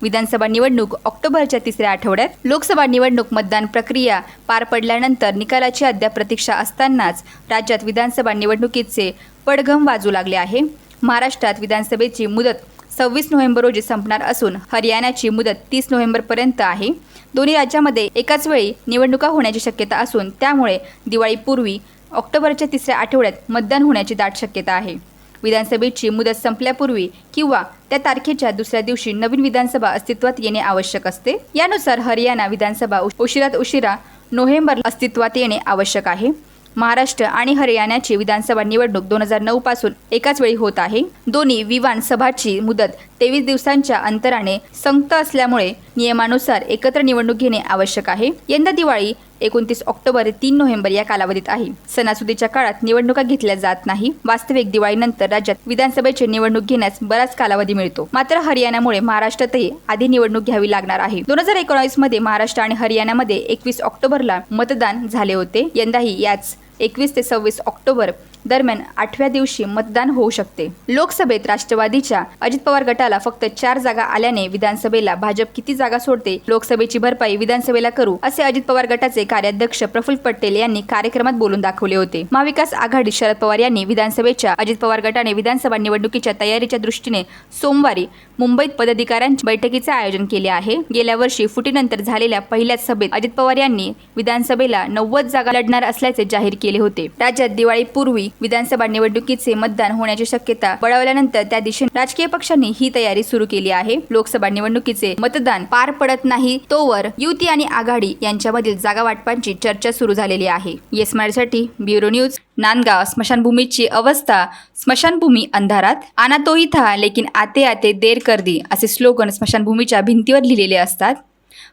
विधानसभा निवडणूक ऑक्टोबरच्या 3ऱ्या आठवड्यात. लोकसभा निवडणूक मतदान प्रक्रिया पार पडल्यानंतर निकालाची अद्याप प्रतीक्षा असतानाच राज्यात विधानसभा निवडणुकीचे पडघम वाजू लागले आहे. महाराष्ट्रात विधानसभेची मुदत 26 नोव्हेंबर रोजी संपणार असून हरियाणाची मुदत 30 नोव्हेंबरपर्यंत आहे. दोन्ही राज्यामध्ये एकाच वेळी निवडणुका होण्याची शक्यता असून त्यामुळे दिवाळीपूर्वी ऑक्टोबरच्या 3ऱ्या आठवड्यात मतदान होण्याची दाट शक्यता आहे. विधानसभेची मुदत संपल्यापूर्वी किंवा त्या तारखेच्या दुसऱ्या दिवशी नवीन विधानसभा अस्तित्वात येणे आवश्यक असते. यानुसार हरियाणा विधानसभा उशिरात उशिरा नोव्हेंबर अस्तित्वात येणे आवश्यक आहे. महाराष्ट्र आणि हरियाणाची विधानसभा निवडणूक 2009 पासून एकाच वेळी होत आहे. दोन्ही विधानसभाची मुदत 23 दिवसांच्या अंतराने संगत असल्यामुळे नियमानुसार एकत्र निवडणूक घेणे आवश्यक आहे. यंदा दिवाळी 29 ऑक्टोबर 3 नोव्हेंबर या कालावधीत आहे. सणासुदीच्या काळात निवडणुका घेतल्या जात नाही. वास्तविक दिवाळीनंतर राज्यात विधानसभेची निवडणूक घेण्यास बराच कालावधी मिळतो. मात्र हरियाणामुळे महाराष्ट्रातही आधी निवडणूक घ्यावी लागणार आहे. 2019 मध्ये महाराष्ट्र आणि हरियाणामध्ये 21 ऑक्टोबरला मतदान झाले होते. यंदाही याच 21 ते 26 ऑक्टोबर दरम्यान 8व्या दिवशी मतदान होऊ शकते. लोकसभेत राष्ट्रवादीच्या अजित पवार गटाला फक्त 4 जागा आल्याने विधानसभेला भाजप किती जागा सोडते, लोकसभेची भरपाई विधानसभेला करू, असे अजित पवार गटाचे कार्याध्यक्ष प्रफुल्ल पटेल यांनी कार्यक्रमात बोलून दाखवले होते. महाविकास आघाडी शरद पवार यांनी विधानसभेच्या अजित पवार गटाने विधानसभा निवडणुकीच्या तयारीच्या दृष्टीने सोमवारी मुंबईत पदाधिकाऱ्यांच्या बैठकीचे आयोजन केले आहे. गेल्या वर्षी फुटीनंतर झालेल्या पहिल्याच सभेत अजित पवार यांनी विधानसभेला 90 जागा लढणार असल्याचे जाहीर केले होते. राज्यात दिवाळीपूर्वी विधानसभा निवडणुकीचे मतदान होण्याची शक्यता बळावल्यानंतर त्या दिशेने राजकीय पक्षांनी ही तयारी सुरू केली आहे. लोकसभा निवडणुकीचे मतदान पार पडत नाही तोवर युती आणि आघाडी यांच्यामधील जागा वाटपांची चर्चा सुरू झालेली आहे. येस मराठीसाठी ब्युरो न्यूज. नांदगाव स्मशानभूमीची अवस्था, स्मशानभूमी अंधारात. आना तो ही था लेकिन आते आते देर कर दी, असे स्लोगन स्मशानभूमीच्या भिंतीवर लिहिलेले असतात.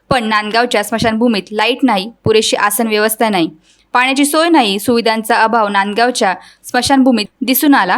पण नांदगावच्या स्मशानभूमीत लाईट नाही, पुरेशी आसन व्यवस्था नाही, पाण्याची सोय नाही, सुविधांचा अभाव नांदगावच्या स्मशानभूमीत दिसून आला.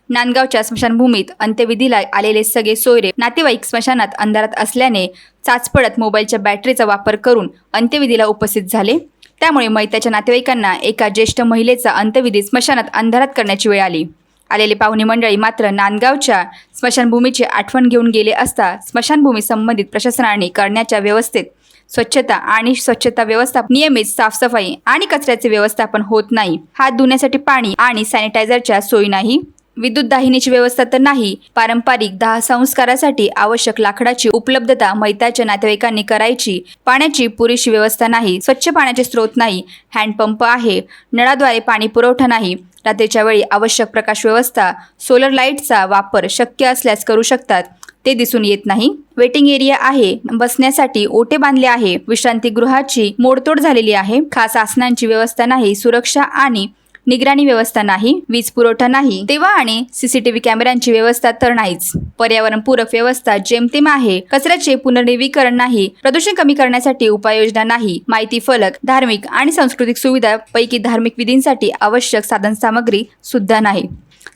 नांदगावच्या स्मशानभूमीत अंत्यविधीला आलेले सगळे सोयरे नातेवाईक स्मशानात अंधारात असल्याने चाचपडत मोबाईलच्या बॅटरीचा वापर करून अंत्यविधीला उपस्थित झाले. त्यामुळे मयताच्या नातेवाईकांना एका ज्येष्ठ महिलेचा अंत्यविधी स्मशानात अंधारात करण्याची वेळ आली. आलेले पाहुणे मंडळी मात्र नांदगावच्या स्मशानभूमीची आठवण घेऊन गेले असता स्मशानभूमी संबंधित प्रशासनाने करण्याच्या व्यवस्थेत स्वच्छता व्यवस्थापन, नियमित साफसफाई आणि कचऱ्याचे व्यवस्थापन होत नाही. हात धुण्यासाठी पाणी आणि सॅनिटायझरच्या सोयी नाही. विद्युत दाहिनीची व्यवस्था तर नाही. पारंपरिक दाह संस्कारासाठी आवश्यक लाकडाची उपलब्धता मैताच्या नातेवाईकांनी करायची. पाण्याची पुरेशी व्यवस्था नाही. स्वच्छ पाण्याचे स्रोत नाही. हँडपंप आहे, नळाद्वारे पाणी पुरवठा नाही. रात्रीच्या वेळी आवश्यक प्रकाश व्यवस्था, सोलर लाईटचा वापर शक्य असल्यास करू शकतात, ते दिसून येत नाही. वेटिंग एरिया आहे, बसण्यासाठी ओटे बांधले आहे. विश्रांतीगृहाची मोडतोड झालेली आहे. खास आसनांची व्यवस्था नाही. सुरक्षा आणि निगराणी व्यवस्था नाही. वीज पुरवठा नाही. तेव्हा आणि सीसीटीव्ही कॅमेऱ्यांची व्यवस्था तर नाहीच. पर्यावरणपूरक व्यवस्था जेमतेम आहे. कचऱ्याचे पुनर्नवीकरण नाही. प्रदूषण कमी करण्यासाठी उपाययोजना नाही. माहिती फलक, धार्मिक आणि सांस्कृतिक सुविधा पैकी धार्मिक विधींसाठी आवश्यक साधनसामग्री सुद्धा नाही.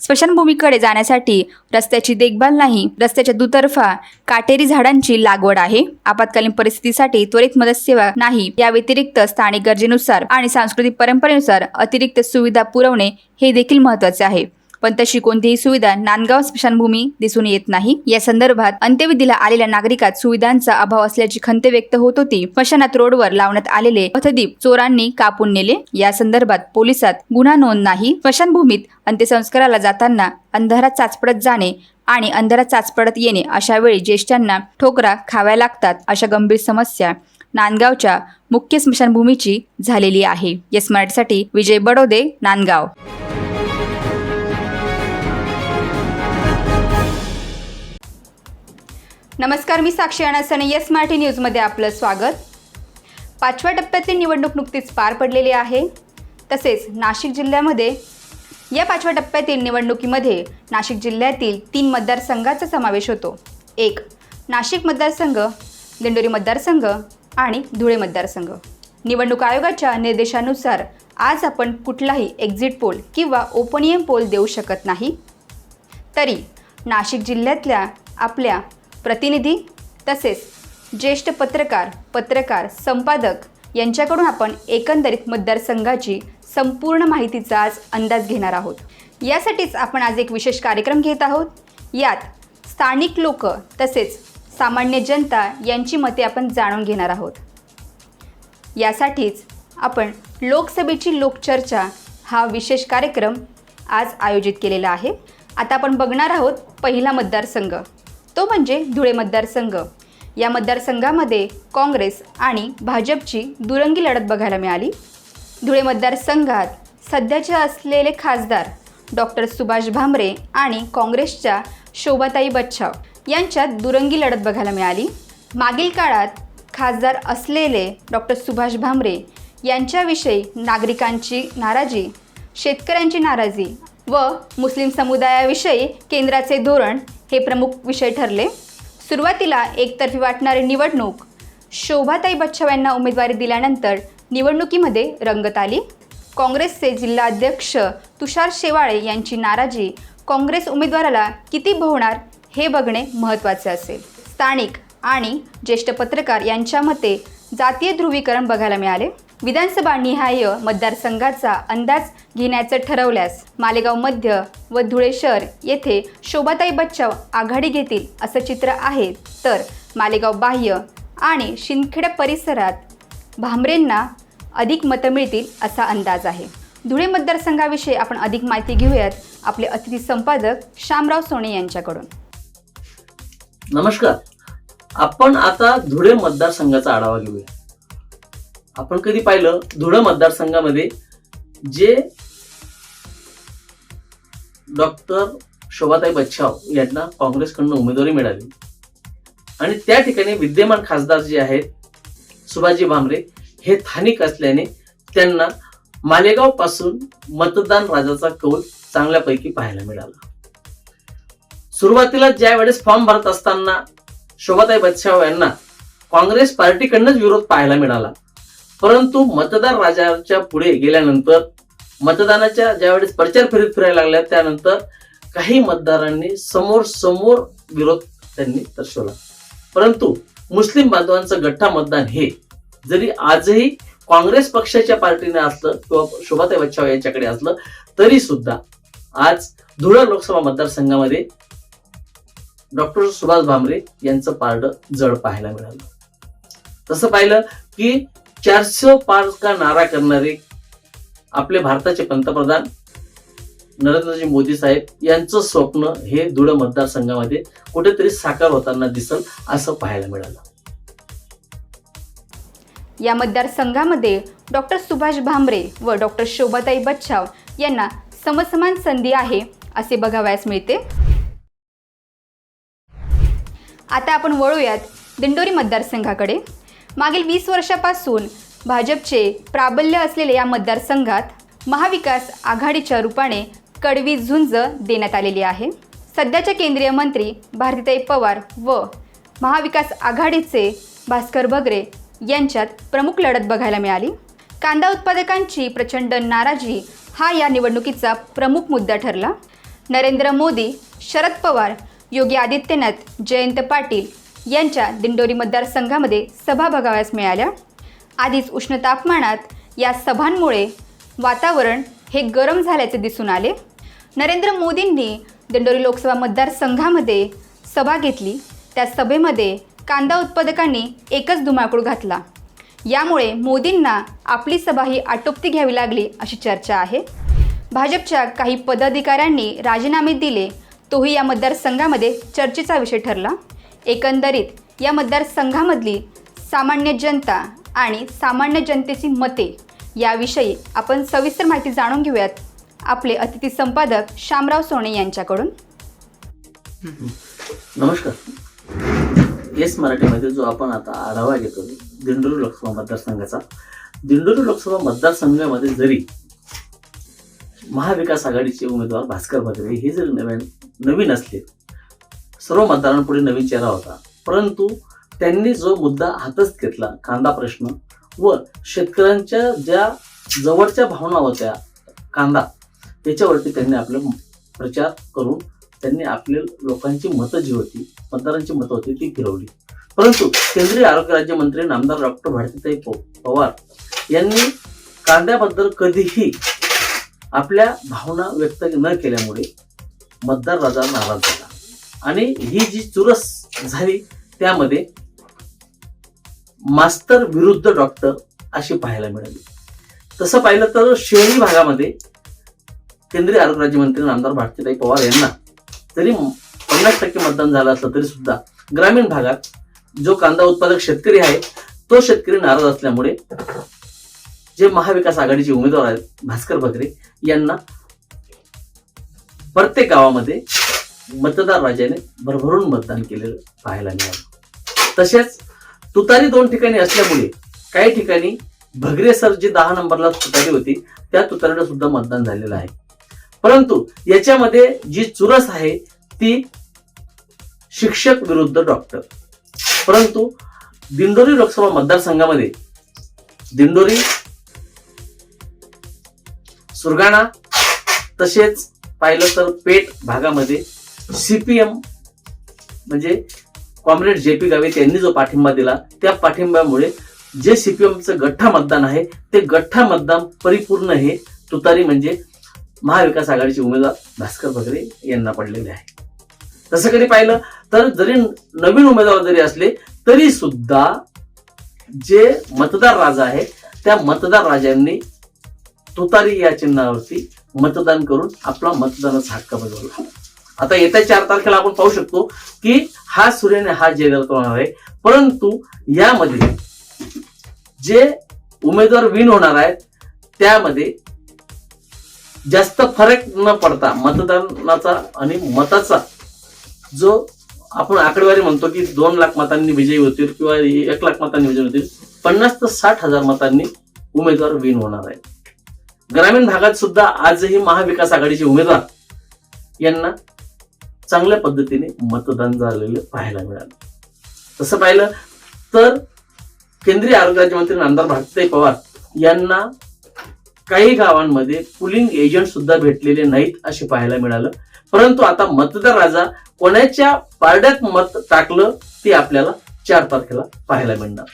स्मशानभूमीकडे जाण्यासाठी रस्त्याची देखभाल नाही. रस्त्याच्या दुतर्फा काटेरी झाडांची लागवड आहे. आपत्कालीन परिस्थितीसाठी त्वरित मदत सेवा नाही. या व्यतिरिक्त स्थानिक गरजेनुसार आणि सांस्कृतिक परंपरेनुसार अतिरिक्त सुविधा पुरवणे हे देखील महत्त्वाचे आहे. पण तशी कोणतीही सुविधा नांदगाव स्मशानभूमी दिसून येत नाही. या संदर्भात अंत्यविधीला आलेल्या नागरिकात सुविधांचा अभाव असल्याची खंत व्यक्त होत होती. स्मशानात रोडवर लावण्यात आलेले पथदीप चोरांनी कापून नेले. या संदर्भात पोलिसात गुन्हा नोंद नाही. स्मशानभूमीत अंत्यसंस्काराला जाताना अंधारात चाचपडत जाणे आणि अंधारात चाचपडत येणे, अशा वेळी ज्येष्ठांना ठोकरा खाव्या लागतात. अशा गंभीर समस्या नांदगावच्या मुख्य स्मशानभूमीची झालेली आहे. येस मराठीसाठी विजय बडोदे, नांदगाव. नमस्कार, मी साक्षी अनासने. येस मराठी न्यूजमध्ये आपलं स्वागत. 5व्या टप्प्यातली निवडणूक नुकतीच पार पडलेली आहे. तसेच नाशिक जिल्ह्यामध्ये या 5व्या टप्प्यातील निवडणुकीमध्ये नाशिक जिल्ह्यातील 3 मतदारसंघाचा समावेश होतो. 1 नाशिक मतदारसंघ, दिंडोरी मतदारसंघ आणि धुळे मतदारसंघ. निवडणूक आयोगाच्या निर्देशानुसार आज आपण कुठलाही एक्झिट पोल किंवा ओपिनियन पोल देऊ शकत नाही. तरी नाशिक जिल्ह्यातल्या आपल्या प्रतिनिधी तसेच ज्येष्ठ पत्रकार, संपादक यांच्याकडून आपण एकंदरीत मतदारसंघाची संपूर्ण माहितीचा आज अंदाज घेणार आहोत. यासाठीच आपण आज एक विशेष कार्यक्रम घेत आहोत. यात स्थानिक लोक तसेच सामान्य जनता यांची मते आपण जाणून घेणार आहोत. यासाठीच आपण लोकसभेची लोकचर्चा हा विशेष कार्यक्रम आज आयोजित केलेला आहे. आता आपण बघणार आहोत पहिला मतदारसंघ, तो म्हणजे धुळे मतदारसंघ. या मतदारसंघामध्ये काँग्रेस आणि भाजपची दुरंगी लढत बघायला मिळाली. धुळे मतदारसंघात सध्याचे असलेले खासदार डॉक्टर सुभाष भामरे आणि काँग्रेसच्या शोभाताई बच्छाव यांच्यात दुरंगी लढत बघायला मिळाली. मागील काळात खासदार असलेले डॉक्टर सुभाष भामरे यांच्याविषयी नागरिकांची नाराजी, शेतकऱ्यांची नाराजी व मुस्लिम समुदायाविषयी केंद्राचे धोरण हे प्रमुख विषय ठरले. सुरुवातीला एकतर्फी वाटणारी निवडणूक शोभाताई बच्छाव यांना उमेदवारी दिल्यानंतर निवडणुकीमध्ये रंगत आली. काँग्रेसचे जिल्हाध्यक्ष तुषार शेवाळे यांची नाराजी काँग्रेस उमेदवाराला किती भोवणार हे बघणे महत्त्वाचे असेल. स्थानिक आणि ज्येष्ठ पत्रकार यांच्या मते जातीय ध्रुवीकरण बघायला मिळाले. विधानसभा निहाय मतदारसंघाचा अंदाज घेण्याचं ठरवल्यास मालेगाव मध्य व धुळे शहर येथे शोभाताई बच्चाव आघाडी घेतील असं चित्र आहे, तर मालेगाव बाह्य आणि शिंदखेडा परिसरात भामरेंना अधिक मतं मिळतील असा अंदाज आहे. धुळे मतदारसंघाविषयी आपण अधिक माहिती घेऊयात आपले अतिथी संपादक शामराव सोने यांच्याकडून. नमस्कार. आपण आता धुळे मतदारसंघाचा आढावा घेऊया. आपण कधी पाहिलं धुळे मतदारसंघामध्ये जे डॉक्टर शोभाताई बच्चाव यांना काँग्रेसकडून उमेदवारी मिळाली आणि त्या ठिकाणी विद्यमान खासदार जे आहेत सुभाषजी भामरे हे स्थानिक असल्याने त्यांना मालेगाव पासून मतदान राजाचा कौल चांगल्यापैकी पाहायला मिळाला. सुरुवातीला ज्या वेळेस फॉर्म भरत असताना शोभाताई बच्चाव यांना काँग्रेस पार्टीकडूनच विरोध पाहायला मिळाला, परंतु मतदार राजाच्या पुढे गेल्यानंतर मतदानाच्या ज्यावेळेस प्रचार फेरीत फिरायला लागल्या त्यानंतर काही मतदारांनी समोर विरोध त्यांनी दर्शवला. परंतु मुस्लिम बांधवांचं गठ्ठा मतदान हे जरी आजही काँग्रेस पक्षाच्या पार्टीने असलं किंवा शोभाताई बच्चाव यांच्याकडे असलं तरी सुद्धा आज धुळे लोकसभा मतदारसंघामध्ये डॉक्टर सुभाष भामरे यांचं पारडं जड पाहायला मिळालं. तसं पाहिलं की 400 पार का नारा करणारे आपले भारताचे पंतप्रधान नरेंद्रजी मोदी साहेब यांचं स्वप्न हे धुळे मतदारसंघामध्ये कुठेतरी साकार होताना दिसल असं पाहायला मिळालं. या मतदारसंघामध्ये डॉक्टर सुभाष भामरे व डॉक्टर शोभाताई बच्चाव यांना समसमान संधी आहे असे बघावयास मिळते. आता आपण वळूयात दिंडोरी मतदारसंघाकडे. मागील 20 वर्षापासून भाजपचे प्राबल्य असलेल्या या मतदारसंघात महाविकास आघाडीच्या रूपाने कडवी झुंज देण्यात आलेली आहे. सध्याच्या केंद्रीय मंत्री भारतीताई पवार व महाविकास आघाडीचे भास्कर बगरे यांच्यात प्रमुख लढत बघायला मिळाली. कांदा उत्पादकांची प्रचंड नाराजी हा या निवडणुकीचा प्रमुख मुद्दा ठरला. नरेंद्र मोदी, शरद पवार, योगी आदित्यनाथ, जयंत पाटील यांच्या दिंडोरी मतदारसंघामध्ये सभा बघावयास मिळाल्या. आधीच उष्ण तापमानात या सभांमुळे वातावरण हे गरम झाल्याचे दिसून आले. नरेंद्र मोदींनी दिंडोरी लोकसभा मतदारसंघामध्ये सभा घेतली. त्या सभेमध्ये कांदा उत्पादकांनी एकच धुमाकूळ घातला. यामुळे मोदींना आपली सभा ही आटोपती घ्यावी लागली अशी चर्चा आहे. भाजपच्या काही पदाधिकाऱ्यांनी राजीनामे दिले, तोही या मतदारसंघामध्ये चर्चेचा विषय ठरला. एकंदरीत या मतदारसंघामधली सामान्य जनता आणि सामान्य जनतेची मते याविषयी आपण सविस्तर माहिती जाणून घेऊयात आपले अतिथी संपादक शामराव सोने यांच्याकडून. नमस्कार. येस मराठीमध्ये जो आपण आता आढावा घेतो दिंडोरी लोकसभा मतदारसंघाचा. दिंडोरी लोकसभा मतदारसंघामध्ये जरी महाविकास आघाडीचे उमेदवार भास्कर बगरे हे जरी नवीन असले, सर्व मतदारांपुढे नवीन चेहरा होता, परंतु त्यांनी जो मुद्दा हातात घेतला कांदा प्रश्न व शेतकऱ्यांच्या ज्या जवळच्या भावना होत्या कांदा त्याच्यावरती त्यांनी आपला प्रचार करून त्यांनी आपल्या लोकांची मतं जी होती मतदारांची मतं होती ती फिरवली. परंतु केंद्रीय आरोग्य राज्यमंत्री नामदार डॉक्टर भारतीताई पवार यांनी कांद्याबद्दल कधीही आपल्या भावना व्यक्त न केल्यामुळे मतदार राजा नाराज झाला आणि ही जी चुरस झाली त्यामध्ये मास्तर विरुद्ध डॉक्टर अशी पाहायला मिळाली. तसं पाहिलं तर शहरी भागामध्ये केंद्रीय आरोग्य राज्यमंत्री नामदार भारतीताई पवार यांना जरी 50% मतदान झालं असलं तरी सुद्धा ग्रामीण भागात जो कांदा उत्पादक शेतकरी आहे तो शेतकरी नाराज असल्यामुळे जे महाविकास आघाडीचे उमेदवार आहेत भास्कर बगरे यांना प्रत्येक गावामध्ये मतदार राजाने भरभरून मतदान केलेलं पाहायला मिळालं. तसेच तुतारी 2 ठिकाणी असल्यामुळे काही ठिकाणी भगरे सर जी 10 नंबरला तुतारी होती त्या तुतारीला सुद्धा मतदान झालेलं आहे. परंतु याच्यामध्ये जी चुरस आहे ती शिक्षक विरुद्ध डॉक्टर. परंतु दिंडोरी लोकसभा मतदारसंघामध्ये दिंडोरी, सुरगाणा तसेच पाहिलं तर पेठ भागामध्ये CPM म्हणजे कॉम्रेड JP गावित यांनी जो पाठिंबा दिला त्या पाठिंब्यामुळे जे सीपीएमचं गठ्ठा मतदान आहे ते गठ्ठा मतदान परिपूर्ण हे तुतारी म्हणजे महाविकास आघाडीचे उमेदवार भास्कर बगरे यांना पडलेले आहे. तसं कधी पाहिलं तर जरी नवीन उमेदवार जरी असले तरी सुद्धा जे मतदार राजा आहे त्या मतदार राजांनी तुतारी या चिन्हावरती मतदान करून आपला मतदानाचा हक्क बजावला. आता येत्या 4 तारखेला आपण पाहू शकतो की हा सूर्याने हा जय होणार आहे, परंतु यामध्ये जे उमेदवार विन होणार आहेत त्यामध्ये जास्त फरक न पडता मतदानाचा आणि मताचा जो आपण आकडेवारी म्हणतो की 2 लाख मतांनी विजयी होतील किंवा 1 लाख मतांनी विजयी होतील, 50 ते 60 हजार मतांनी उमेदवार विन होणार आहेत. ग्रामीण भागात सुद्धा आजही महाविकास आघाडीचे उमेदवार यांना चांगल्या पद्धतीने मतदान झालेलं पाहायला मिळालं. तसं पाहिलं तर केंद्रीय आरोग्य राज्यमंत्री नामदार भारतीताई पवार यांना काही गावांमध्ये पुलिंग एजंट सुद्धा भेटलेले नाहीत असे पाहायला मिळालं. परंतु आता मतदार राजा कोणाच्या पारड्यात मत टाकलं ते आपल्याला 4 तारखेला पाहायला मिळणार.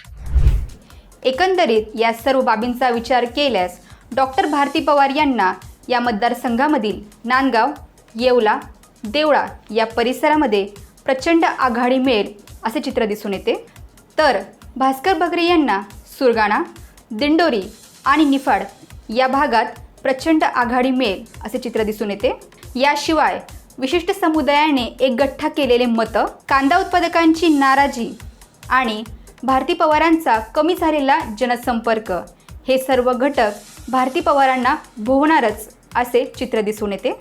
एकंदरीत या सर्व बाबींचा विचार केल्यास डॉक्टर भारती पवार यांना या मतदारसंघामधील नांदगाव, येवला, देवळा या परिसरामध्ये प्रचंड आघाडी मिळेल असे चित्र दिसून येते. तर भास्कर बगरे यांना सुरगाणा, दिंडोरी आणि निफाड या भागात प्रचंड आघाडी मिळेल असे चित्र दिसून येते. याशिवाय विशिष्ट समुदायाने एक गठ्ठा केलेले मतं, कांदा उत्पादकांची नाराजी आणि भारती पवारांचा कमी झालेला जनसंपर्क हे सर्व घटक भारती पवारांना भोवणारच असे चित्र दिसून येते.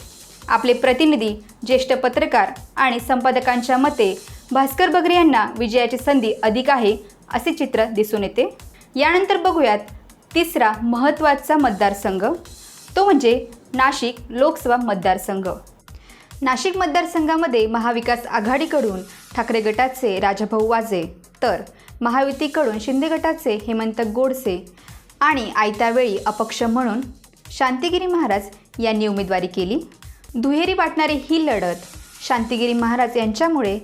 आपले प्रतिनिधी, ज्येष्ठ पत्रकार आणि संपादकांच्या मते भास्कर बगरे यांना विजयाची संधी अधिक आहे असे चित्र दिसून येते. यानंतर बघूयात तिसरा महत्त्वाचा मतदारसंघ, तो म्हणजे नाशिक लोकसभा मतदारसंघ. नाशिक मतदारसंघामध्ये महाविकास आघाडीकडून ठाकरे गटाचे राजाभाऊ वाजे, तर महायुतीकडून शिंदे गटाचे हेमंत गोडसे आणि आयत्यावेळी अपक्ष म्हणून शांतिगिरी महाराज यांनी उमेदवारी केली. दुहेरी वाटणारी ही लढत शांतिगिरी महाराज यांच्यामुळे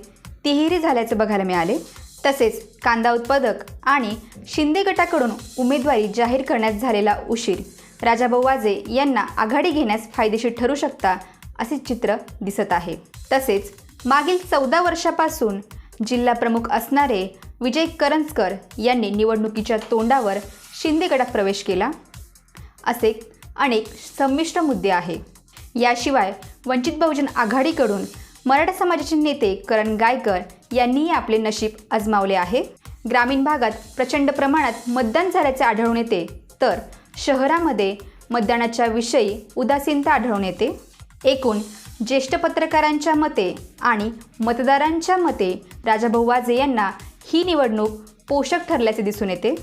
तिहेरी झाल्याचे बघायला मिळाले. तसेच कांदा उत्पादक आणि शिंदे गटाकडून उमेदवारी जाहीर करण्यात झालेला उशीर राजाभाऊ वाजे यांना आघाडी घेण्यास फायदेशीर ठरू शकता असे चित्र दिसत आहे. तसेच मागील 14 वर्षापासून जिल्हा प्रमुख असणारे विजय करंजकर यांनी निवडणुकीच्या तोंडावर शिंदे गटात प्रवेश केला असे अनेक संमिश्र मुद्दे आहे. याशिवाय वंचित बहुजन आघाडीकडून मराठा समाजाचे नेते करण गायकर यांनीही आपले नशीब आजमावले आहे. ग्रामीण भागात प्रचंड प्रमाणात मतदान झाल्याचे आढळून येते, तर शहरामध्ये मतदानाच्या विषयी उदासीनता आढळून येते. एकूण ज्येष्ठ पत्रकारांच्या मते आणि मतदारांच्या मते राजाभाऊ वाजे यांना ही निवडणूक पोषक ठरल्याचे दिसून येते.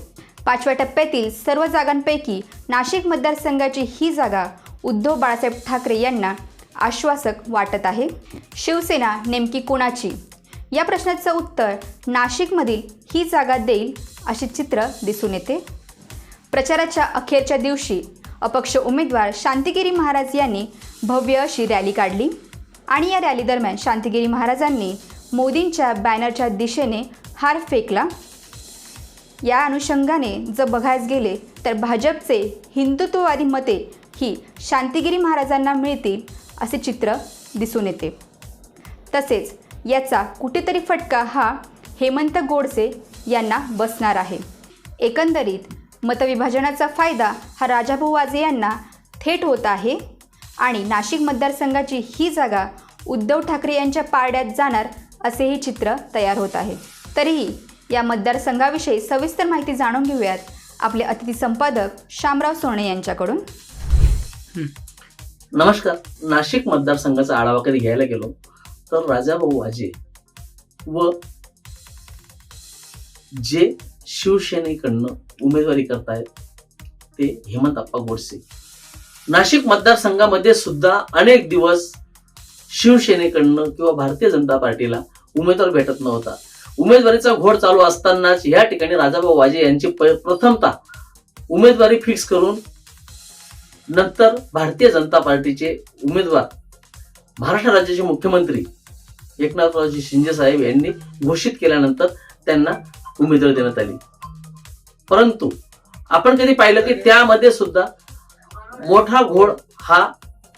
5व्या टप्प्यातील सर्व जागांपैकी नाशिक मतदारसंघाची ही जागा उद्धव बाळासाहेब ठाकरे यांना आश्वासक वाटत आहे. शिवसेना नेमकी कोणाची या प्रश्नाचं उत्तर नाशिकमधील ही जागा देईल असे चित्र दिसून येते. प्रचाराच्या अखेरच्या दिवशी अपक्ष उमेदवार शांतिगिरी महाराज यांनी भव्य अशी रॅली काढली आणि या रॅली दरम्यान शांतिगिरी महाराजांनी मोदींच्या बॅनरच्या दिशेने हार फेकला. या अनुषंगाने जर बघायला गेले तर भाजपचे हिंदुत्ववादी मते ही शांतिगिरी महाराजांना मिळतील असे चित्र दिसून येते. तसेच याचा कुठेतरी फटका हा हेमंत गोडसे यांना बसणार आहे. एकंदरीत मतविभाजनाचा फायदा हा राजाभाऊ वाजे यांना थेट होत आहे आणि नाशिक मतदारसंघाची ही जागा उद्धव ठाकरे यांच्या पारड्यात जाणार असेही चित्र तयार होत आहे. तरीही या मतदारसंघाविषयी सविस्तर माहिती जाणून घेऊयात आपले अतिथी संपादक शामराव सोने यांच्याकडून. नमस्कार. नाशिक मतदारसंघाचा आढावा कधी घ्यायला गेलो तर राजाभाऊ वाजे व जे शिवसेनेकडनं उमेदवारी करतायत ते हेमंतप्पा गोडसे. नाशिक मतदारसंघामध्ये सुद्धा अनेक दिवस शिवसेनेकडनं किंवा भारतीय जनता पार्टीला उमेदवार भेटत नव्हता. उमेदवारीचा घोळ चालू असतानाच या ठिकाणी राजाभाऊ वाजे यांची प्रथमतः उमेदवारी फिक्स करून नंतर भारतीय जनता पार्टीचे उमेदवार महाराष्ट्र राज्याचे मुख्यमंत्री एकनाथरावजी शिंदे साहेब यांनी घोषित केल्यानंतर त्यांना उमेदवारी देण्यात आली. परंतु आपण कधी पाहिलं की त्यामध्ये सुद्धा मोठा घोळ हा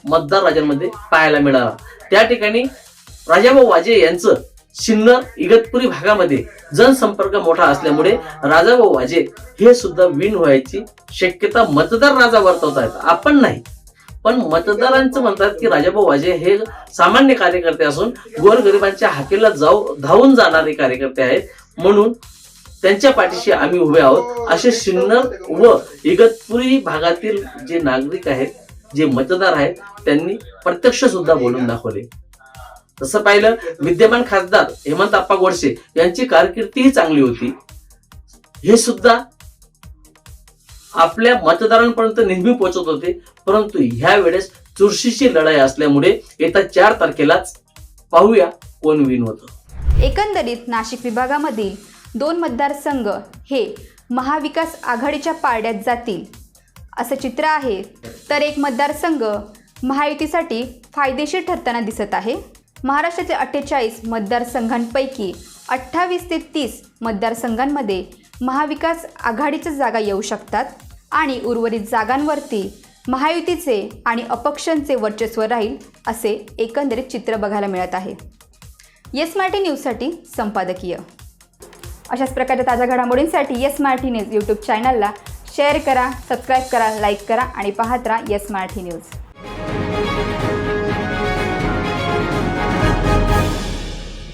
मतदार राजांमध्ये पाहायला मिळाला. त्या ठिकाणी राजाभाऊ वाजे यांचं सिन्नर इगतपुरी भागामध्ये जनसंपर्क मोठा असल्यामुळे राजाभाऊ वाजे हे सुद्धा विन व्हायची शक्यता मतदार राजा वर्तवतायत. आपण नाही, पण मतदारांचं म्हणतात की राजाभाऊ वाजे हे सामान्य कार्यकर्ते असून गोरगरिबांच्या हाकेला धावून जाणारे कार्यकर्ते आहेत, म्हणून त्यांच्या पाठीशी आम्ही उभे आहोत असे सिन्नर व इगतपुरी भागातील जे नागरिक आहेत, जे मतदार आहेत, त्यांनी प्रत्यक्ष सुद्धा बोलून दाखवले. तसं पाहिलं विद्यमान खासदार हेमंतप्पा गोडसे यांची कारकिर्दीही चांगली होती. हे सुद्धा आपल्या मतदारांपर्यंत नेहमी पोहोचत होते, परंतु ह्या वेळेस चुरशीची लढाई असल्यामुळे येत्या 4 तारखेलाच पाहूया कोण विन होतं. एकंदरीत नाशिक विभागामधील 2 मतदारसंघ हे महाविकास आघाडीच्या पारड्यात जातील असं चित्र आहे, तर एक मतदारसंघ महायुतीसाठी फायदेशीर ठरताना दिसत आहे. महाराष्ट्राचे 48 मतदारसंघांपैकी 28 ते 30 मतदारसंघांमध्ये महाविकास आघाडीच्या जागा येऊ शकतात आणि उर्वरित जागांवरती महायुतीचे आणि अपक्षांचे वर्चस्व राहील असे एकंदरीत चित्र बघायला मिळत आहे. येस मराठी न्यूजसाठी संपादकीय. अशाच प्रकारच्या ताज्या घडामोडींसाठी येस मराठी न्यूज यूट्यूब चॅनलला शेअर करा, सबस्क्राईब करा, लाईक करा आणि पाहत राहा येस मराठी न्यूज.